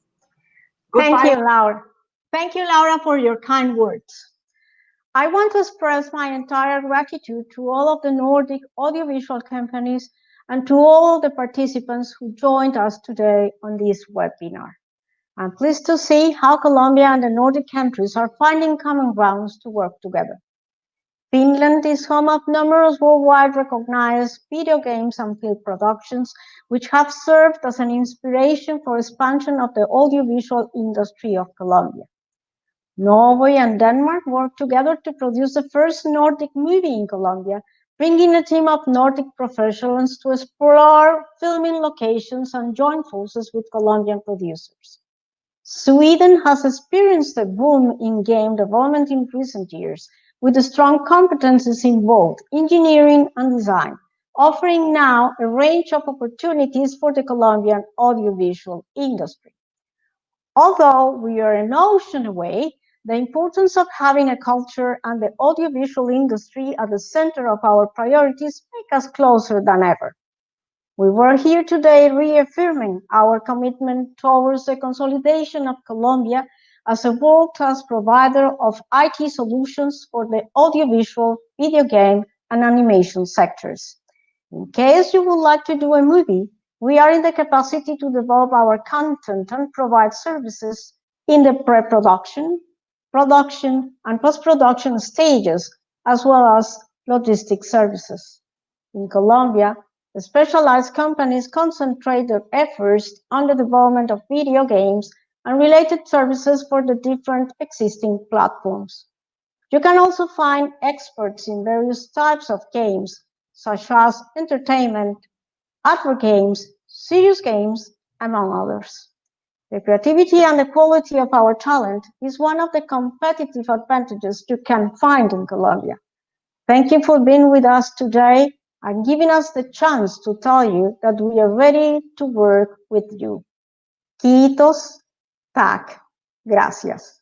Goodbye. Thank you, Laura. Thank you, Laura, for your kind words. I want to express my entire gratitude to all of the Nordic audiovisual companies and to all the participants who joined us today on this webinar. I'm pleased to see how Colombia and the Nordic countries are finding common grounds to work together. Finland is home of numerous worldwide recognized video games and film productions, which have served as an inspiration for expansion of the audiovisual industry of Colombia. Norway and Denmark worked together to produce the first Nordic movie in Colombia, bringing a team of Nordic professionals to explore filming locations and join forces with Colombian producers. Sweden has experienced a boom in game development in recent years, with strong competencies in both engineering and design, offering now a range of opportunities for the Colombian audiovisual industry. Although we are an ocean away, the importance of having a culture and the audiovisual industry at the center of our priorities make us closer than ever. We were here today reaffirming our commitment towards the consolidation of Colombia as a world-class provider of IT solutions for the audiovisual, video game, and animation sectors. In case you would like to do a movie, we are in the capacity to develop our content and provide services in the pre-production, production, and post-production stages, as well as logistic services. In Colombia, the specialized companies concentrate their efforts on the development of video games and related services for the different existing platforms. You can also find experts in various types of games, such as entertainment, advert games, serious games, among others. The creativity and the quality of our talent is one of the competitive advantages you can find in Colombia. Thank you for being with us today and giving us the chance to tell you that we are ready to work with you. Quitos, tak, gracias.